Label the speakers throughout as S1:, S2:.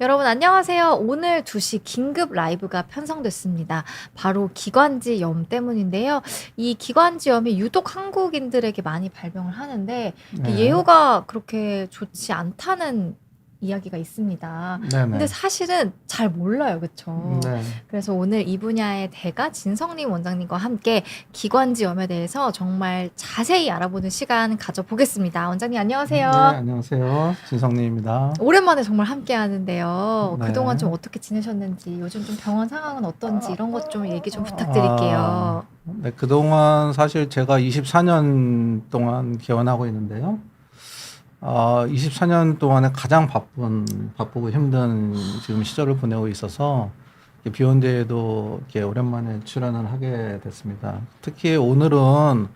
S1: 여러분 안녕하세요. 오늘 2시 긴급 라이브가 편성됐습니다. 바로 기관지염 때문인데요. 이 기관지염이 유독 한국인들에게 많이 발병을 하는데
S2: 네.
S1: 예후가 그렇게 좋지 않다는 이야기가 있습니다. 근데
S2: 네네.
S1: 사실은 잘 몰라요. 그쵸?
S2: 네.
S1: 그래서 오늘 이 분야의 대가 진성림 원장님과 함께 기관지염에 대해서 정말 자세히 알아보는 시간 가져보겠습니다. 원장님
S2: 네,
S1: 안녕하세요.
S2: 안녕하세요. 진성님입니다.
S1: 오랜만에 정말 함께 하는데요.
S2: 네.
S1: 그동안 좀 어떻게 지내셨는지, 요즘 좀 병원 상황은 어떤지 이런 것 좀 얘기 좀 부탁드릴게요.
S2: 네, 그동안 사실 제가 24년 동안 개원하고 있는데요. 24년 동안에 가장 바쁘고 힘든 지금 시절을 보내고 있어서 비욘드에도 이렇게 오랜만에 출연을 하게 됐습니다. 특히 오늘은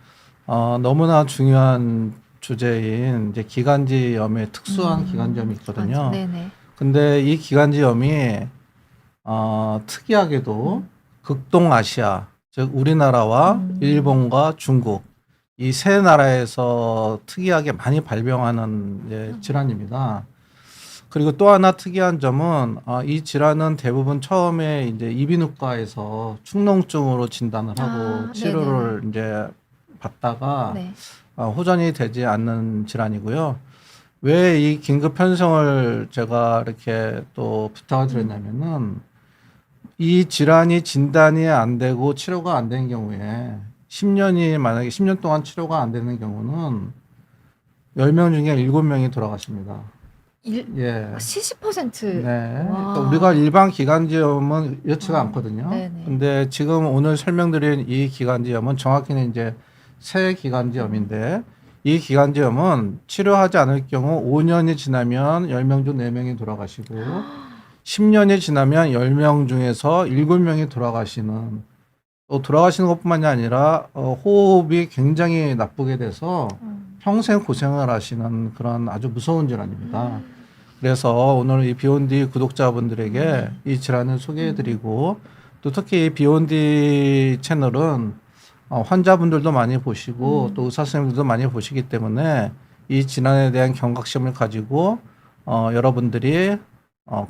S2: 너무나 중요한 주제인 이제 기관지염의 특수한 기관지염이 있거든요.
S1: 네네.
S2: 근데 이 기관지염이 특이하게도 극동아시아, 즉 우리나라와 일본과 중국 이 세 나라에서 특이하게 많이 발병하는 이제 질환입니다. 그리고 또 하나 특이한 점은 이 질환은 대부분 처음에 이제 이비인후과에서 축농증으로 진단을 하고 치료를 이제 받다가
S1: 네.
S2: 호전이 되지 않는 질환이고요. 왜 이 긴급 편성을 제가 이렇게 또 부탁을 드렸냐면은 이 질환이 진단이 안 되고 치료가 안 되는 경우에 10년이 만약에 10년 동안 치료가 안 되는 경우는 10명 중에 7명이 돌아가십니다. 예.
S1: 70%.
S2: 네.
S1: 와.
S2: 그러니까 우리가 일반 기관지염은 이렇지가 않거든요.
S1: 네네.
S2: 근데 지금 오늘 설명드린 이 기관지염은 정확히는 이제 새 기관지염인데 이 기관지염은 치료하지 않을 경우 5년이 지나면 10명 중 4명이 돌아가시고 10년이 지나면 10명 중에서 7명이 돌아가시는 또 돌아가시는 것뿐만이 아니라 호흡이 굉장히 나쁘게 돼서 평생 고생을 하시는 그런 아주 무서운 질환입니다. 그래서 오늘 이 비욘디 구독자분들에게 이 질환을 소개해드리고 또 특히 이 비욘디 채널은 환자분들도 많이 보시고 또 의사 선생님들도 많이 보시기 때문에 이 질환에 대한 경각심을 가지고 여러분들이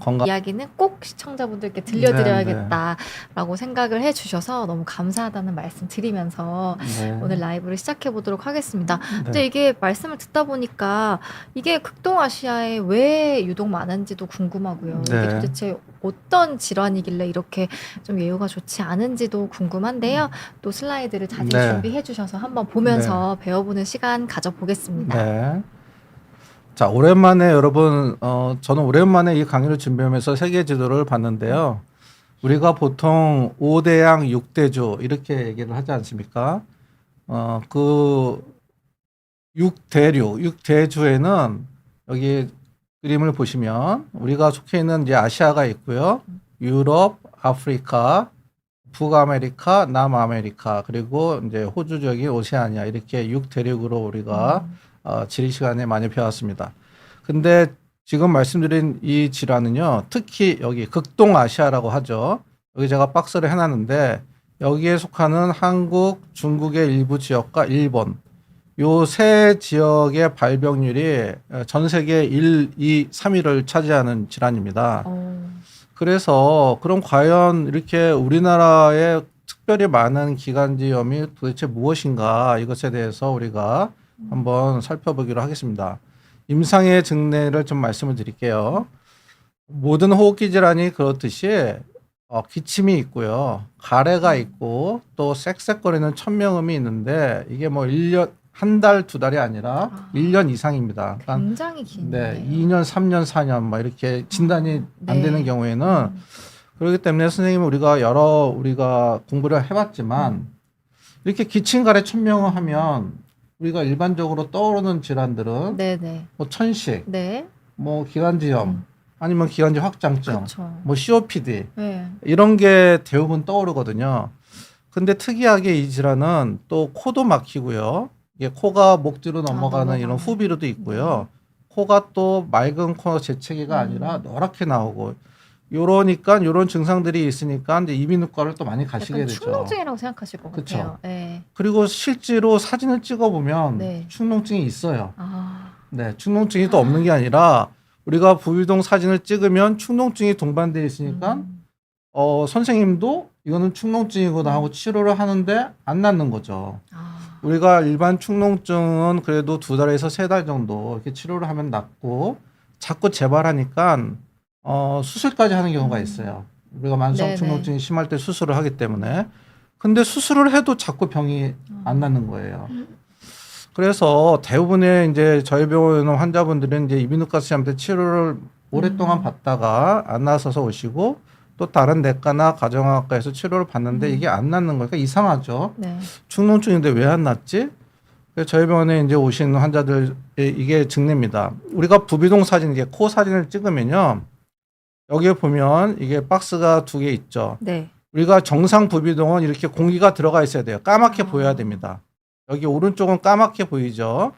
S2: 건강
S1: 이야기는 꼭 시청자분들께 들려드려야겠다라고 생각을 해주셔서 너무 감사하다는 말씀 드리면서
S2: 네.
S1: 오늘 라이브를 시작해 보도록 하겠습니다.
S2: 네.
S1: 근데 이게 말씀을 듣다 보니까 이게 극동아시아에 왜 유독 많은지도 궁금하고요. 이게
S2: 네.
S1: 도대체 어떤 질환이길래 이렇게 좀 예후가 좋지 않은지도 궁금한데요. 또 슬라이드를 자세히
S2: 네.
S1: 준비해 주셔서 한번 보면서 배워보는 시간 가져보겠습니다.
S2: 네. 자, 오랜만에 여러분, 저는 오랜만에 이 강의를 준비하면서 세계 지도를 봤는데요. 우리가 보통 5대양 6대주 이렇게 얘기를 하지 않습니까? 그 6대주에는 여기 그림을 보시면 우리가 속해 있는 이제 아시아가 있고요. 유럽, 아프리카, 북아메리카, 남아메리카, 그리고 이제 호주적인 오세아니아 이렇게 6대륙으로 우리가 지리 시간에 많이 배웠습니다. 근데 지금 말씀드린 이 질환은요, 특히 여기 극동아시아라고 하죠. 여기 제가 박스를 해놨는데 여기에 속하는 한국, 중국의 일부 지역과 일본 요 세 지역의 발병률이 전 세계 1, 2, 3위를 차지하는 질환입니다. 그래서 그럼 과연 이렇게 우리나라에 특별히 많은 기관지염이 도대체 무엇인가 이것에 대해서 우리가 한번 살펴보기로 하겠습니다. 임상의 증례를 좀 말씀을 드릴게요. 모든 호흡기 질환이 그렇듯이 기침이 있고요. 가래가 있고 또 쌕쌕거리는 천명음이 있는데 이게 뭐 1년 한 달, 2달이 아니라 1년 이상입니다. 그러니까
S1: 굉장히 긴데요.
S2: 네, 2년, 3년, 4년 막 이렇게 진단이 안 되는 경우에는 그렇기 때문에 선생님 우리가 공부를 해봤지만 이렇게 기침, 가래, 천명을 하면 우리가 일반적으로 떠오르는 질환들은
S1: 네네.
S2: 뭐 천식,
S1: 네.
S2: 뭐 기관지염, 아니면 기관지 확장증,
S1: 그쵸.
S2: 뭐 COPD
S1: 네.
S2: 이런 게 대부분 떠오르거든요. 근데 특이하게 이 질환은 또 코도 막히고요. 이게 코가 목 뒤로 넘어가는 이런 후비루도 있고요. 코가 또 맑은 코 재채기가 아니라 노랗게 나오고 요러니까 요런 증상들이 있으니까 이제 이비인후과를 또 많이 가시게
S1: 약간
S2: 되죠.
S1: 충농증이라고 생각하실 것
S2: 그쵸.
S1: 같아요. 네.
S2: 그리고 실제로 사진을 찍어 보면
S1: 네.
S2: 축농증이 있어요.
S1: 아.
S2: 네, 축농증이 또 없는 게 아니라 우리가 부비동 사진을 찍으면 축농증이 동반되어 있으니까 선생님도 이거는 축농증이구나 하고 치료를 하는데 안 낫는 거죠. 우리가 일반 축농증은 그래도 2달에서 3달 정도 이렇게 치료를 하면 낫고 자꾸 재발하니까 수술까지 하는 경우가 있어요. 우리가 만성
S1: 네네.
S2: 축농증이 심할 때 수술을 하기 때문에. 근데 수술을 해도 자꾸 병이 안 낫는 거예요. 그래서 대부분의 이제 저희 병원에 오는 환자분들은 이제 이비인후과 선생님한테 치료를 오랫동안 받다가 안 나서서 오시고 또 다른 내과나 가정학과에서 치료를 받는데 이게 안 낫는 거니까 이상하죠.
S1: 네.
S2: 축농증인데 왜 안 낫지? 그래서 저희 병원에 이제 오시는 환자들 이게 증례입니다. 우리가 부비동 사진 이게 코 사진을 찍으면요. 여기에 보면 이게 박스가 2개 있죠.
S1: 네.
S2: 우리가 정상 부비동은 이렇게 공기가 들어가 있어야 돼요. 까맣게 보여야 됩니다. 여기 오른쪽은 까맣게 보이죠.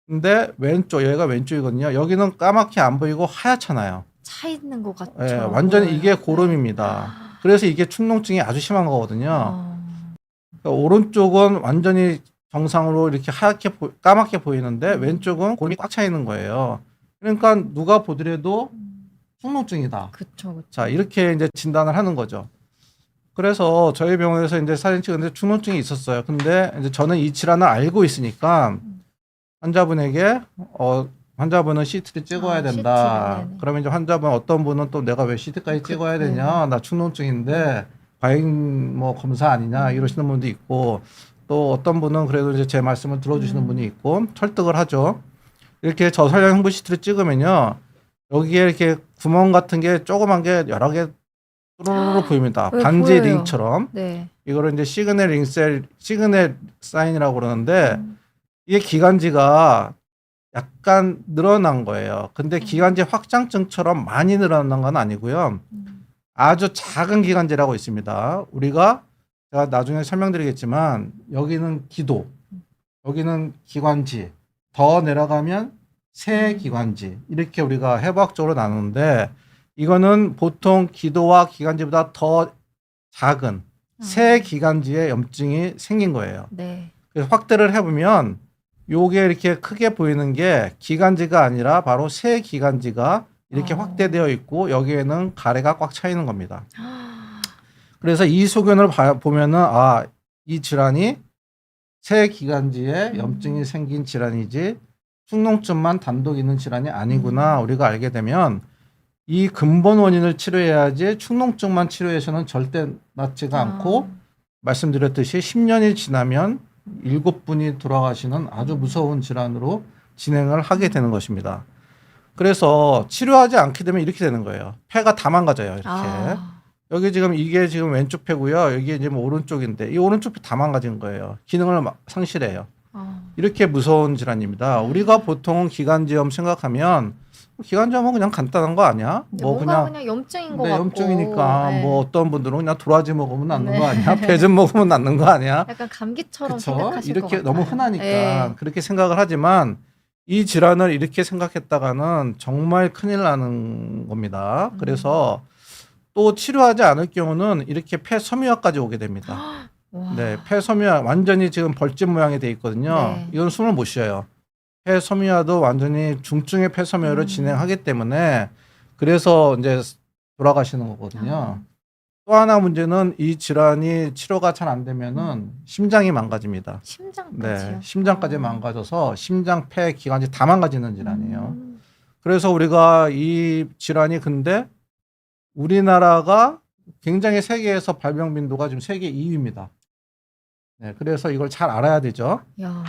S2: 근데 왼쪽 여기가 왼쪽이거든요. 여기는 까맣게 안 보이고 하얗잖아요.
S1: 차 있는 것 같죠.
S2: 예, 완전히
S1: 보여요.
S2: 이게 고름입니다. 그래서 이게 축농증이 아주 심한 거거든요. 그러니까 오른쪽은 완전히 정상으로 이렇게 하얗게 까맣게 보이는데 왼쪽은 고름이 꽉 차 있는 거예요. 그러니까 누가 보더라도 축농증이다.
S1: 그쵸.
S2: 자, 이렇게 이제 진단을 하는 거죠. 그래서 저희 병원에서 이제 사진 찍었는데 축농증이 있었어요. 근데 이제 저는 이 질환을 알고 있으니까 환자분에게 환자분은 CT를 찍어야 된다.
S1: CT, 네네.
S2: 그러면 이제 환자분 어떤 분은 또 내가 왜 CT까지 찍어야 되냐? 나 축농증인데 과잉 뭐 검사 아니냐? 이러시는 분도 있고 또 어떤 분은 그래도 이제 제 말씀을 들어주시는 분이 있고 설득을 하죠. 이렇게 저설량 흉부 CT를 찍으면요. 여기에 이렇게 구멍 같은 게 조그만 게 여러 개 뚜루루루 보입니다.
S1: 네,
S2: 반지
S1: 보여요.
S2: 링처럼.
S1: 네.
S2: 이거를 이제 시그널 링셀, 시그널 사인이라고 그러는데 이게 기관지가 약간 늘어난 거예요. 근데 기관지 확장증처럼 많이 늘어난 건 아니고요. 아주 작은 기관지라고 있습니다. 우리가 제가 나중에 설명드리겠지만 여기는 기도, 여기는 기관지, 더 내려가면 세기관지 이렇게 우리가 해부학적으로 나누는데 이거는 보통 기도와 기관지보다 더 작은 세기관지에 염증이 생긴 거예요.
S1: 네.
S2: 그래서 확대를 해보면 요게 이렇게 크게 보이는 게 기관지가 아니라 바로 세기관지가 이렇게 확대되어 있고 여기에는 가래가 꽉 차 있는 겁니다. 그래서 이 소견을 보면은 이 질환이 세기관지에 염증이 생긴 질환이지 축농증만 단독 있는 질환이 아니구나 우리가 알게 되면 이 근본 원인을 치료해야지 축농증만 치료해서는 절대 낫지가 않고 말씀드렸듯이 10년이 지나면 7분이 돌아가시는 아주 무서운 질환으로 진행을 하게 되는 것입니다. 그래서 치료하지 않게 되면 이렇게 되는 거예요. 폐가 다 망가져요. 이렇게. 여기 지금 이게 지금 왼쪽 폐고요. 여기 이제 뭐 오른쪽인데 이 오른쪽 폐 다 망가진 거예요. 기능을 상실해요. 이렇게 무서운 질환입니다. 우리가 보통 기관지염 생각하면 기관지염은 그냥 간단한 거 아니야? 뭐
S1: 그냥 염증인 거 같고.
S2: 염증이니까
S1: 네.
S2: 뭐 어떤 분들은 그냥 도라지 먹으면 낫는 거 아니야? 배즙 먹으면 낫는 거 아니야?
S1: 약간 감기처럼
S2: 그쵸?
S1: 생각하실 것
S2: 이렇게
S1: 같아요.
S2: 너무 흔하니까
S1: 네.
S2: 그렇게 생각을 하지만 이 질환을 이렇게 생각했다가는 정말 큰일 나는 겁니다. 그래서 또 치료하지 않을 경우는 이렇게 폐섬유화까지 오게 됩니다.
S1: 와.
S2: 네, 폐섬유화 완전히 지금 벌집 모양이 돼 있거든요.
S1: 네.
S2: 이건 숨을 못 쉬어요. 폐섬유화도 완전히 중증의 폐섬유화를 진행하기 때문에 그래서 이제 돌아가시는 거거든요. 또 하나 문제는 이 질환이 치료가 잘 안 되면은 심장이 망가집니다.
S1: 심장까지요?
S2: 네, 심장까지 망가져서 심장, 폐, 기관지 다 망가지는 질환이에요. 그래서 우리가 이 질환이 근데 우리나라가 굉장히 세계에서 발병 빈도가 지금 세계 2위입니다. 네, 그래서 이걸 잘 알아야 되죠.
S1: 야.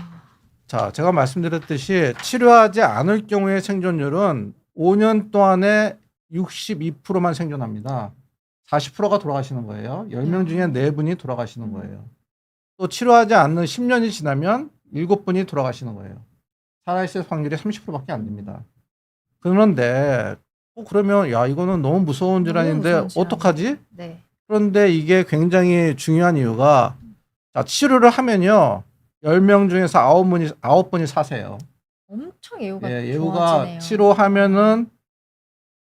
S2: 자, 제가 말씀드렸듯이 치료하지 않을 경우의 생존율은 5년 동안에 62%만 생존합니다. 40%가 돌아가시는 거예요. 10명 중에 4분이 돌아가시는 거예요. 또 치료하지 않는 10년이 지나면 7분이 돌아가시는 거예요. 살아있을 확률이 30%밖에 안 됩니다. 그런데 그러면 야 이거는 너무 무서운 질환인데
S1: 무서운 질환.
S2: 어떡하지?
S1: 네.
S2: 그런데 이게 굉장히 중요한 이유가 자, 치료를 하면요. 10명 중에서 9분이 사세요.
S1: 엄청 예후가
S2: 예, 예후가
S1: 좋아지네요.
S2: 치료하면은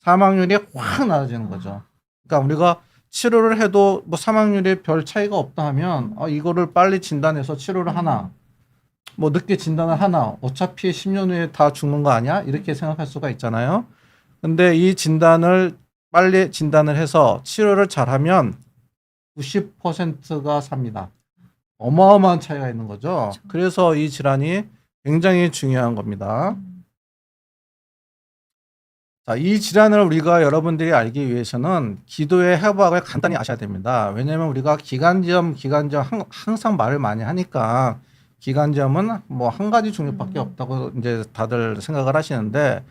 S2: 사망률이 확 낮아지는 거죠. 그러니까 우리가 치료를 해도 뭐 사망률이 별 차이가 없다 하면 이거를 빨리 진단해서 치료를 하나 뭐 늦게 진단을 하나 어차피 10년 후에 다 죽는 거 아니야? 이렇게 생각할 수가 있잖아요. 근데 이 진단을 빨리 진단을 해서 치료를 잘하면 90%가 삽니다. 어마어마한 차이가 있는 거죠.
S1: 그렇죠.
S2: 그래서 이 질환이 굉장히 중요한 겁니다. 자, 이 질환을 우리가 여러분들이 알기 위해서는 기도의 해부학을 간단히 아셔야 됩니다. 왜냐하면 우리가 기관지염 항상 말을 많이 하니까 기관지염은 뭐 한 가지 종류밖에 없다고 이제 다들 생각을 하시는데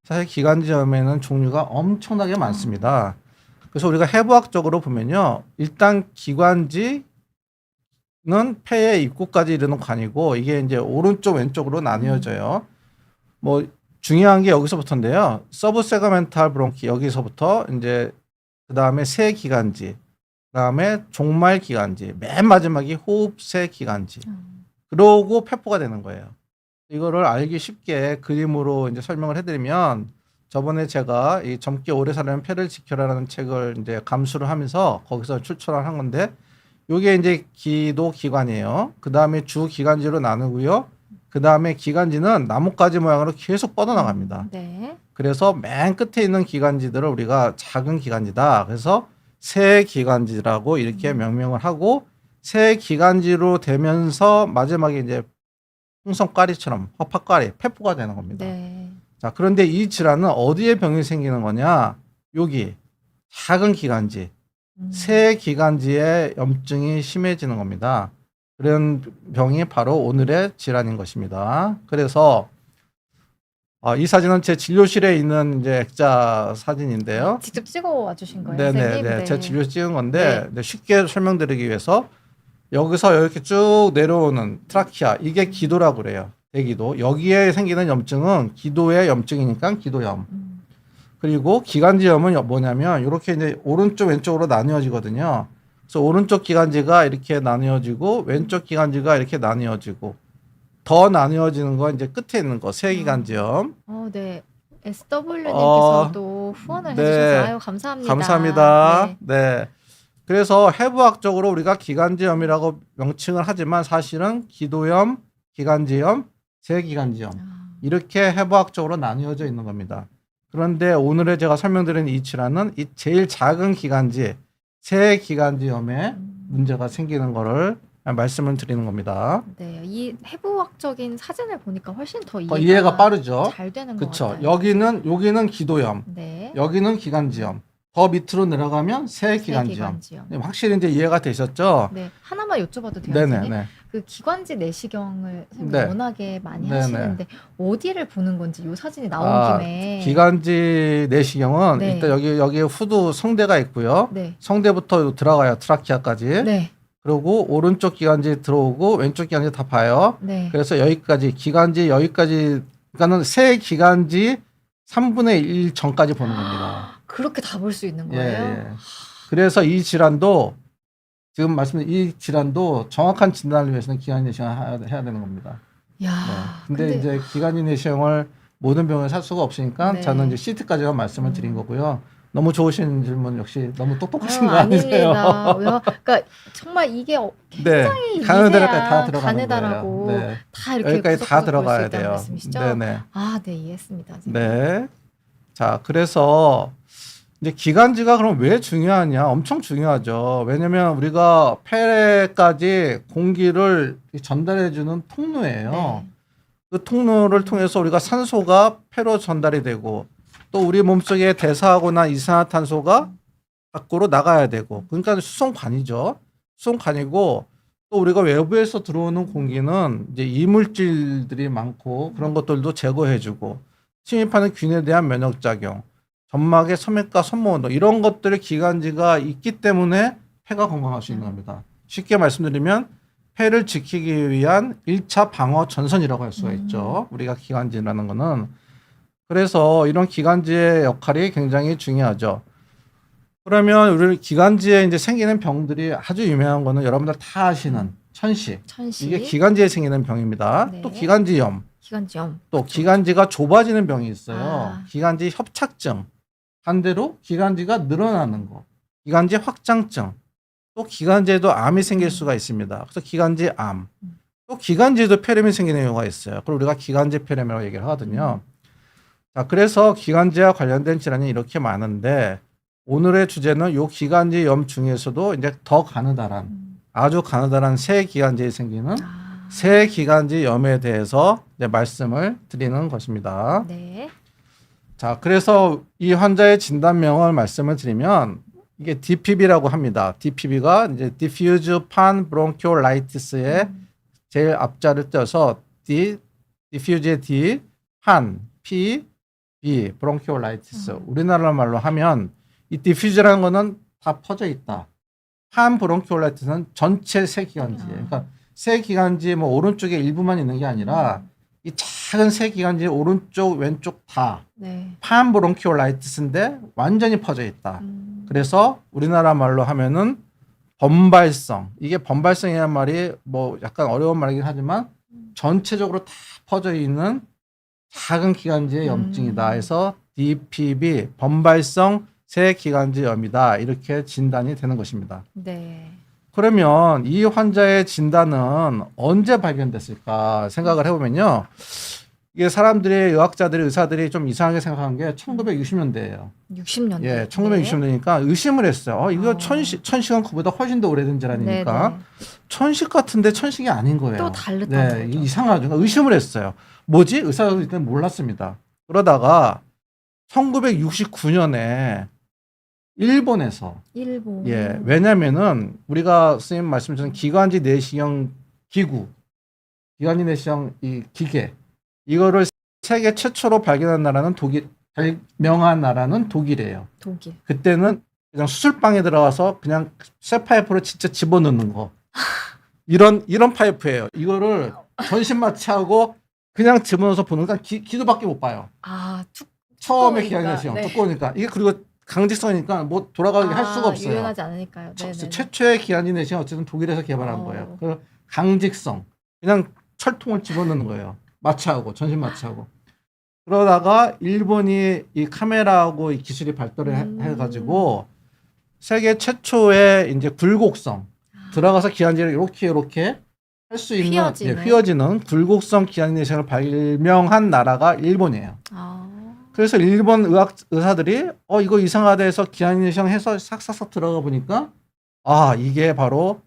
S2: 사실 기관지염에는 종류가 엄청나게 많습니다. 그래서 우리가 해부학적으로 보면요, 일단 기관지는 폐의 입구까지 이르는 관이고 이게 이제 오른쪽 왼쪽으로 나뉘어져요. 뭐 중요한 게 여기서부터인데요. 서브세그멘탈 브론키 여기서부터 이제 그 다음에 새 기관지, 그 다음에 종말 기관지, 맨 마지막이 호흡새 기관지. 그러고 폐포가 되는 거예요. 이거를 알기 쉽게 그림으로 이제 설명을 해드리면 저번에 제가 이 젊게 오래 살려면 폐를 지켜라라는 책을 이제 감수를 하면서 거기서 출처를 한 건데 요게 이제 기도 기관이에요. 그 다음에 주 기관지로 나누고요. 그 다음에 기관지는 나뭇가지 모양으로 계속 뻗어나갑니다.
S1: 네.
S2: 그래서 맨 끝에 있는 기관지들을 우리가 작은 기관지다. 그래서 새 기관지라고 이렇게 명명을 하고 새 기관지로 되면서 마지막에 이제 풍선가리처럼 허파가리, 폐포가 되는 겁니다.
S1: 네.
S2: 자, 그런데 이 질환은 어디에 병이 생기는 거냐? 여기 작은 기관지, 새 기관지에 염증이 심해지는 겁니다. 그런 병이 바로 오늘의 질환인 것입니다. 그래서 이 사진은 제 진료실에 있는 이제 액자 사진인데요.
S1: 직접 찍어 와주신 거예요,
S2: 네네,
S1: 선생님?
S2: 네.
S1: 네.
S2: 제 진료 찍은 건데 쉽게 설명드리기 위해서 여기서 이렇게 쭉 내려오는 트라키아 이게 기도라고 그래요. 대기도. 여기에 생기는 염증은 기도의 염증이니까 기도염. 그리고 기관지염은 뭐냐면 이렇게 이제 오른쪽 왼쪽으로 나뉘어지거든요. 그래서 오른쪽 기관지가 이렇게 나뉘어지고 왼쪽 기관지가 이렇게 나뉘어지고 더 나뉘어지는 건 이제 끝에 있는 거 세기관지염.
S1: 네. SW님께서도 후원을
S2: 네.
S1: 해주셔서 아유, 감사합니다.
S2: 감사합니다.
S1: 네.
S2: 네. 그래서 해부학적으로 우리가 기관지염이라고 명칭을 하지만 사실은 기도염, 기관지염, 세기관지염 이렇게 해부학적으로 나뉘어져 있는 겁니다. 그런데 오늘의 제가 설명드린 이 질환은 이 제일 작은 기관지, 세기관지염에 문제가 생기는 거를 말씀을 드리는 겁니다.
S1: 네, 이 해부학적인 사진을 보니까 훨씬 더
S2: 이해가 빠르죠.
S1: 잘 되는 것
S2: 그렇죠.
S1: 같아요.
S2: 여기는 기도염,
S1: 네.
S2: 여기는 기관지염. 더 밑으로 내려가면 세기관지염. 네, 확실히 이제 이해가 되셨죠?
S1: 네, 하나만 여쭤봐도 돼요?
S2: 네네.
S1: 선생님?
S2: 네.
S1: 그 기관지 내시경을 선생님
S2: 네.
S1: 워낙에 많이
S2: 네네.
S1: 하시는데 어디를 보는 건지 이 사진이 나온 김에
S2: 기관지 내시경은
S1: 네.
S2: 일단 여기 후두 성대가 있고요.
S1: 네.
S2: 성대부터 들어가요. 트라키아까지.
S1: 네.
S2: 그리고 오른쪽 기관지 들어오고 왼쪽 기관지 다 봐요.
S1: 네.
S2: 그래서 여기까지 기관지 여기까지 그러니까는 세 기관지 3분의 1 전까지 보는 겁니다.
S1: 그렇게 다 볼 수 있는
S2: 예,
S1: 거예요?
S2: 예. 그래서 이 질환도 지금 말씀드린 이 질환도 정확한 진단을 위해서는 기관지 내시경을 해야 되는 겁니다.
S1: 야,
S2: 네. 근데 이제 기관지 내시경을 모든 병원에 살 수가 없으니까
S1: 네.
S2: 저는 이제 CT까지만 말씀을 드린 거고요. 너무 좋으신 질문 역시 너무 똑똑하신 거
S1: 아닙니다.
S2: 아니세요?
S1: 그러니까 정말 이게
S2: 네,
S1: 굉장히
S2: 가는 데까지
S1: 미세한
S2: 다 들어가는
S1: 가느다라고
S2: 거예요. 네.
S1: 다 이렇게
S2: 여기까지 다
S1: 구석구석 볼수
S2: 들어가야
S1: 있다는
S2: 돼요.
S1: 말씀이시죠?
S2: 네네.
S1: 네, 이해했습니다.
S2: 네. 자, 그래서 이제 기관지가 그럼 왜 중요하냐? 엄청 중요하죠. 왜냐면 우리가 폐까지 공기를 전달해주는 통로예요.
S1: 네.
S2: 그 통로를 통해서 우리가 산소가 폐로 전달이 되고 또 우리 몸속에 대사하고 난 이산화탄소가 밖으로 나가야 되고 그러니까 수송관이죠. 수송관이고 또 우리가 외부에서 들어오는 공기는 이제 이물질들이 많고 그런 것들도 제거해주고 침입하는 균에 대한 면역작용, 점막의 섬액과 손모운동 이런 것들의 기관지가 있기 때문에 폐가 건강할 수 있는 겁니다. 쉽게 말씀드리면 폐를 지키기 위한 1차 방어 전선이라고 할 수가 있죠. 우리가 기관지라는 거는. 그래서 이런 기관지의 역할이 굉장히 중요하죠. 그러면 우리 기관지에 이제 생기는 병들이 아주 유명한 거는 여러분들 다 아시는 천식. 이게 기관지에 생기는 병입니다.
S1: 네.
S2: 또 기관지염.
S1: 기관지염.
S2: 또
S1: 그렇죠.
S2: 기관지가 좁아지는 병이 있어요. 기관지 협착증. 반대로 기관지가 늘어나는 거. 기관지 확장증. 또 기관지에도 암이 생길 수가 있습니다. 그래서 기관지 암. 또 기관지에도 폐렴이 생기는 경우가 있어요. 그걸 우리가 기관지 폐렴이라고 얘기를 하거든요. 자, 그래서 기관지와 관련된 질환이 이렇게 많은데 오늘의 주제는 요 기관지염 중에서도 이제 더 가느다란 아주 가느다란 새 기관지에 생기는
S1: 아,
S2: 새 기관지염에 대해서 이제 말씀을 드리는 것입니다.
S1: 네.
S2: 자, 그래서 이 환자의 진단명을 말씀을 드리면 이게 DPB라고 합니다. DPB가 이제 Diffuse Panbronchiolitis의 제일 앞자를 떼서 Diffuse의 D, 판, P, B, Bronchiolitis. 우리나라 말로 하면 이 Diffuse라는 거는 다 퍼져 있다. 판 브론키올라이티스는 전체 새 기관지예요. 그러니까 새 기관지 뭐 오른쪽에 일부만 있는 게 아니라 이 작은 새 기관지 오른쪽 왼쪽 다
S1: 네.
S2: 판 브론키올라이티스인데 완전히 퍼져 있다. 그래서 우리나라 말로 하면은 번발성. 이게 번발성이라는 말이 뭐 약간 어려운 말이긴 하지만 전체적으로 다 퍼져 있는 작은 기관지의 염증이다 해서 DPB 번발성 새 기관지염이다 이렇게 진단이 되는 것입니다.
S1: 네.
S2: 그러면 이 환자의 진단은 언제 발견됐을까 생각을 해보면요. 이게 사람들이 의학자들이 의사들이 좀 이상하게 생각한 게 1960년대예요.
S1: 60년대.
S2: 예, 1960년대니까 의심을 했어요. 이거 천식은 그보다 훨씬 더 오래된 질환이니까
S1: 네네.
S2: 천식 같은데 천식이 아닌 거예요.
S1: 또 다르다는
S2: 네,
S1: 거죠.
S2: 이상하죠. 그러니까 의심을 했어요. 뭐지? 의사가 그때는 몰랐습니다. 그러다가 1969년에 일본에서
S1: 일본.
S2: 예, 왜냐면은 우리가 선생님 말씀하신 기관지 내시경 기구, 기관지 내시경 이 기계 이거를 세계 최초로 발견한 나라는 발명한 나라는 독일이에요.
S1: 독일.
S2: 그때는 그냥 수술방에 들어가서 그냥 쇠 파이프로 진짜 집어넣는 거. 이런 파이프예요. 이거를 전신 마취하고 그냥 집어넣어서 보는 건 기도밖에 못 봐요.
S1: 아,
S2: 처음에
S1: 두꺼우니까,
S2: 기관지 내시경
S1: 네.
S2: 두꺼우니까 이게 그리고 강직성이니까 뭐 돌아가게 할 수가 없어요.
S1: 유연하지 않으니까요. 네네.
S2: 최초의 기관지 내시경 어쨌든 독일에서 개발한 거예요. 그 강직성. 그냥 철통을 집어넣는 거예요. 마취하고 전신 마취하고. 그러다가 일본이 이 카메라하고 이 기술이 발달을 해가지고 세계 최초의 이제 굴곡성 들어가서 기관지를 이렇게 할 수 있는
S1: 휘어지는.
S2: 휘어지는 굴곡성 기관지 내시경을 발명한 나라가 일본이에요.
S1: 아.
S2: 그래서 일본 의사들이 이거 이상하다 해서 기관지 내시경 해서 싹싹싹 들어가 보니까 이게 바로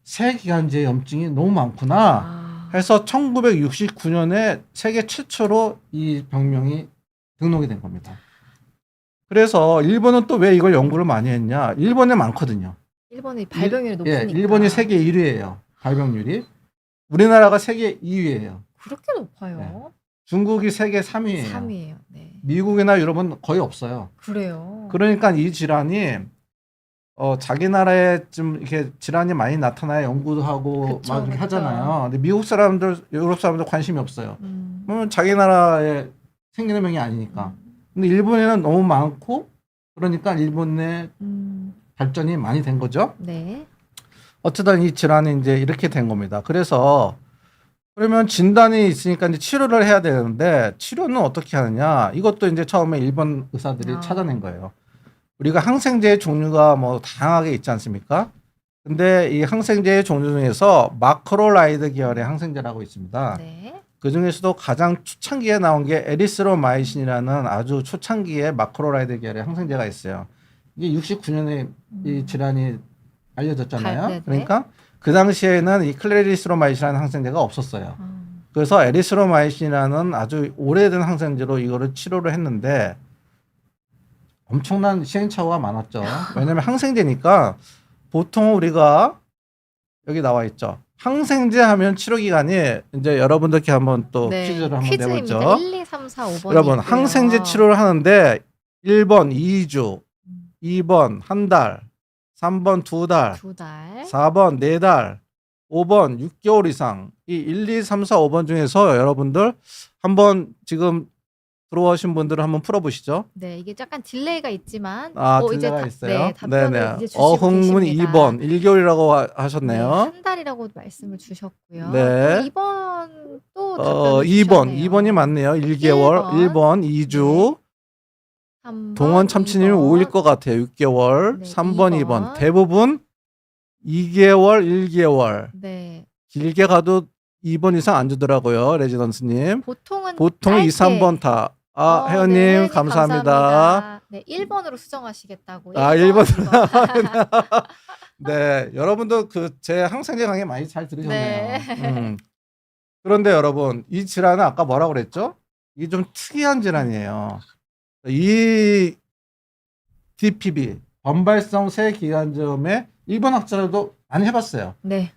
S2: 새 기관지의 염증이 너무 많구나 해서 1969년에 세계 최초로 이 병명이 등록이 된 겁니다. 그래서 일본은 또 왜 이걸 연구를 많이 했냐? 일본에 많거든요.
S1: 일본의 발병률이 높으니까.
S2: 예, 일본이 세계 1위예요. 발병률이. 우리나라가 세계 2위예요.
S1: 그렇게 높아요.
S2: 네. 중국이 세계 3위예요.
S1: 3위예요. 네.
S2: 미국이나 유럽은 거의 없어요.
S1: 그래요.
S2: 그러니까 이 질환이 자기 나라에 좀 이렇게 질환이 많이 나타나야 연구도 하고
S1: 그쵸,
S2: 막 이렇게
S1: 그쵸.
S2: 하잖아요. 근데 미국 사람들, 유럽 사람들 관심이 없어요. 자기 나라에 생기는 병이 아니니까. 근데 일본에는 너무 많고 그러니까 일본 내 발전이 많이 된 거죠.
S1: 네.
S2: 어쨌든 이 질환이 이제 이렇게 된 겁니다. 그래서 그러면 진단이 있으니까 이제 치료를 해야 되는데 치료는 어떻게 하느냐? 이것도 이제 처음에 일본 의사들이 찾아낸 거예요. 우리가 항생제의 종류가 뭐 다양하게 있지 않습니까? 근데 이 항생제의 종류 중에서 마크로라이드 계열의 항생제라고 있습니다.
S1: 네.
S2: 그 중에서도 가장 초창기에 나온 게 에리스로마이신이라는 아주 초창기의 마크로라이드 계열의 항생제가 있어요. 이게 69년에 이 질환이 알려졌잖아요.
S1: 네네.
S2: 그러니까 그 당시에는 이 클레리스로마이신이라는 항생제가 없었어요. 그래서 에리스로마이신이라는 아주 오래된 항생제로 이거를 치료를 했는데 엄청난 시행착오가 많았죠. 왜냐하면 항생제니까 보통 우리가 여기 나와 있죠. 항생제 하면 치료 기간이 이제 여러분들께 한번 또 퀴즈를 한번
S1: 퀴즈입니다.
S2: 내보죠.
S1: 1, 2, 3, 4, 5번.
S2: 여러분 항생제 치료를 하는데 1번 2주, 2번 한 달, 3번 2달,
S1: 2달.
S2: 4번 4달, 5번 6개월 이상. 이 1, 2, 3, 4, 5번 중에서 여러분들 한번 지금 들어오신 분들은 한번 풀어보시죠.
S1: 네, 이게 약간 딜레이가 있지만
S2: 딜레이가 있어요.
S1: 네, 답변을
S2: 네네.
S1: 이제 주시고
S2: 어흥문
S1: 계십니다.
S2: 2번 1개월이라고
S1: 네,
S2: 하셨네요.
S1: 한 달이라고 말씀을 주셨고요.
S2: 네.
S1: 2번 또 답변을
S2: 2번
S1: 주셨네요.
S2: 2번이 맞네요. 1개월 1번 2주
S1: 3번,
S2: 동원 참치님이
S1: 2번.
S2: 5일 것 같아요. 6개월
S1: 네,
S2: 3번
S1: 2번.
S2: 2번 대부분 2개월 1개월
S1: 네.
S2: 길게 가도 2번 이상 안 주더라고요. 레지던스님.
S1: 보통은
S2: 보통 2, 3번 다 회원님
S1: 혜연님
S2: 감사합니다.
S1: 네, 1번으로 수정하시겠다고.
S2: 1번으로.
S1: 1번.
S2: 네, 여러분도 제 항생제 강의 많이 잘 들으셨네요.
S1: 네.
S2: 그런데 여러분, 이 질환은 아까 뭐라고 그랬죠? 이게 좀 특이한 질환이에요. 이 DPB, 범발성 쇠기관지염에 일본 학자들도 많이 해봤어요.
S1: 네.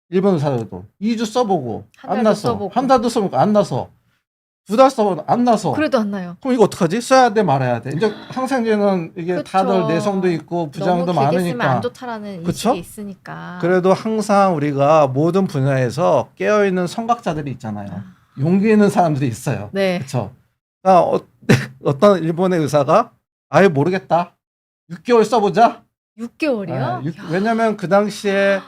S2: 일본 의사들도 2주 써보고
S1: 한
S2: 안
S1: 달도
S2: 나서,
S1: 써보고.
S2: 한 달도 써보고 안 나서, 2달 써보고 안 나서.
S1: 그래도 안 나요.
S2: 그럼 이거 어떡하지? 써야 돼 말아야 돼. 이제 항생제는 이게
S1: 그쵸.
S2: 다들 내성도 있고 부작용도
S1: 너무 길게 쓰면
S2: 많으니까.
S1: 안 좋다라는
S2: 그쵸?
S1: 인식이 있으니까.
S2: 그래도 항상 우리가 모든 분야에서 깨어있는 선각자들이 있잖아요. 용기 있는 사람들이 있어요.
S1: 네.
S2: 그렇죠. 어떤 일본의 의사가 아예 모르겠다. 6개월 써보자.
S1: 6개월이요?
S2: 왜냐면 그 당시에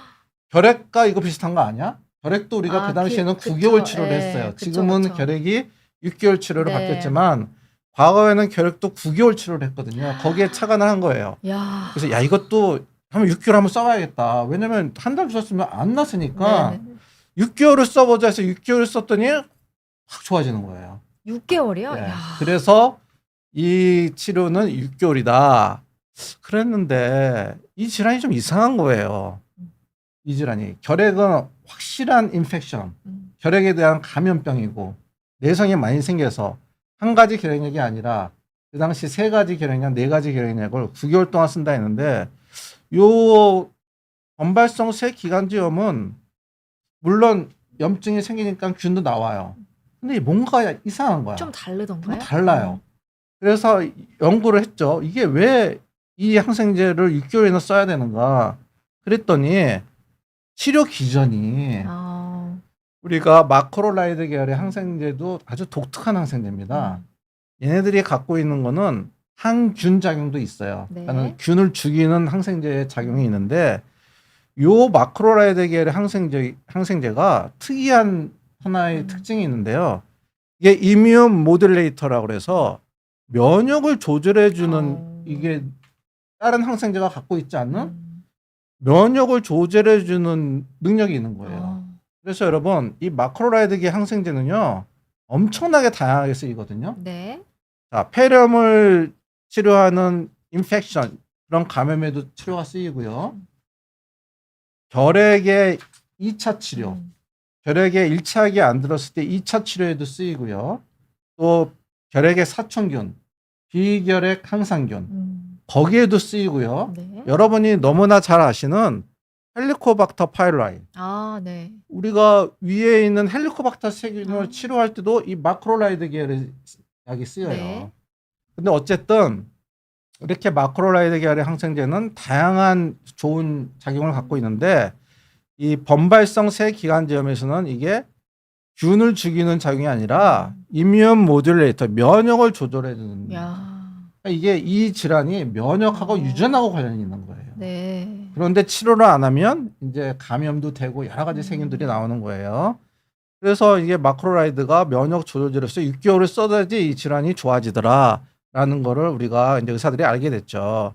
S2: 결핵과 이거 비슷한 거 아니야? 결핵도 우리가 그 당시에는
S1: 그쵸.
S2: 9개월 치료를
S1: 예,
S2: 했어요.
S1: 그쵸,
S2: 지금은
S1: 그쵸.
S2: 결핵이 6개월 치료를
S1: 네.
S2: 받겠지만 과거에는 결핵도 9개월 치료를 했거든요. 거기에 착안을 한 거예요.
S1: 야.
S2: 그래서 야 이것도 한번 6개월 한번 써봐야겠다. 왜냐면 한 달 썼으면 안 났으니까
S1: 네.
S2: 6개월을 써보자 해서 6개월을 썼더니 확 좋아지는 거예요.
S1: 6개월이요?
S2: 네.
S1: 야.
S2: 그래서 이 치료는 6개월이다. 그랬는데 이 질환이 좀 이상한 거예요. 이 질환이. 결핵은 확실한 인펙션, 결핵에 대한 감염병이고 내성이 많이 생겨서 한 가지 결핵약이 아니라 그 당시 3가지 결핵약, 4가지 결핵약을 9개월 동안 쓴다 했는데 요 범발성 쇠기관지염은 물론 염증이 생기니까 균도 나와요. 근데 뭔가 이상한 거야.
S1: 좀 다르던가요?
S2: 달라요. 그래서 연구를 했죠. 이게 왜 이 항생제를 6개월이나 써야 되는가? 그랬더니 치료 기전이 우리가 마크로라이드 계열의 항생제도 아주 독특한 항생제입니다. 얘네들이 갖고 있는 거는 항균 작용도 있어요.
S1: 네.
S2: 그러니까 균을 죽이는 항생제의 작용이 있는데 요 마크로라이드 계열의 항생제가 특이한 하나의 특징이 있는데요. 이게 이뮤 모듈레이터라고 그래서 면역을 조절해주는 이게 다른 항생제가 갖고 있지 않는 면역을 조절해주는 능력이 있는 거예요. 그래서 여러분 이 마크로라이드계 항생제는요 엄청나게 다양하게 쓰이거든요.
S1: 네.
S2: 자, 폐렴을 치료하는 인펙션 그런 감염에도 치료가 쓰이고요. 결핵의 2차 치료, 결핵에 1차 약이 안 들었을 때 2차 치료에도 쓰이고요. 또 결핵의 사촌균, 비결핵 항상균 거기에도 쓰이고요.
S1: 네.
S2: 여러분이 너무나 잘 아시는 헬리코박터 파일라이.
S1: 네.
S2: 우리가 위에 있는 헬리코박터 세균을 치료할 때도 이 마크로라이드 계열의 약이 쓰여요.
S1: 네.
S2: 근데 어쨌든 이렇게 마크로라이드 계열의 항생제는 다양한 좋은 작용을 갖고 있는데 이 범발성 쇠기관지염에서는 이게 균을 죽이는 작용이 아니라 이뮤 모듈레이터 면역을 조절해 주는. 이게 이 질환이 면역하고 유전하고 관련이 있는 거예요.
S1: 네.
S2: 그런데 치료를 안 하면 이제 감염도 되고 여러 가지 세균들이 나오는 거예요. 그래서 이게 마크로라이드가 면역 조절제로서 6개월을 써야지 이 질환이 좋아지더라라는 거를 우리가 이제 의사들이 알게 됐죠.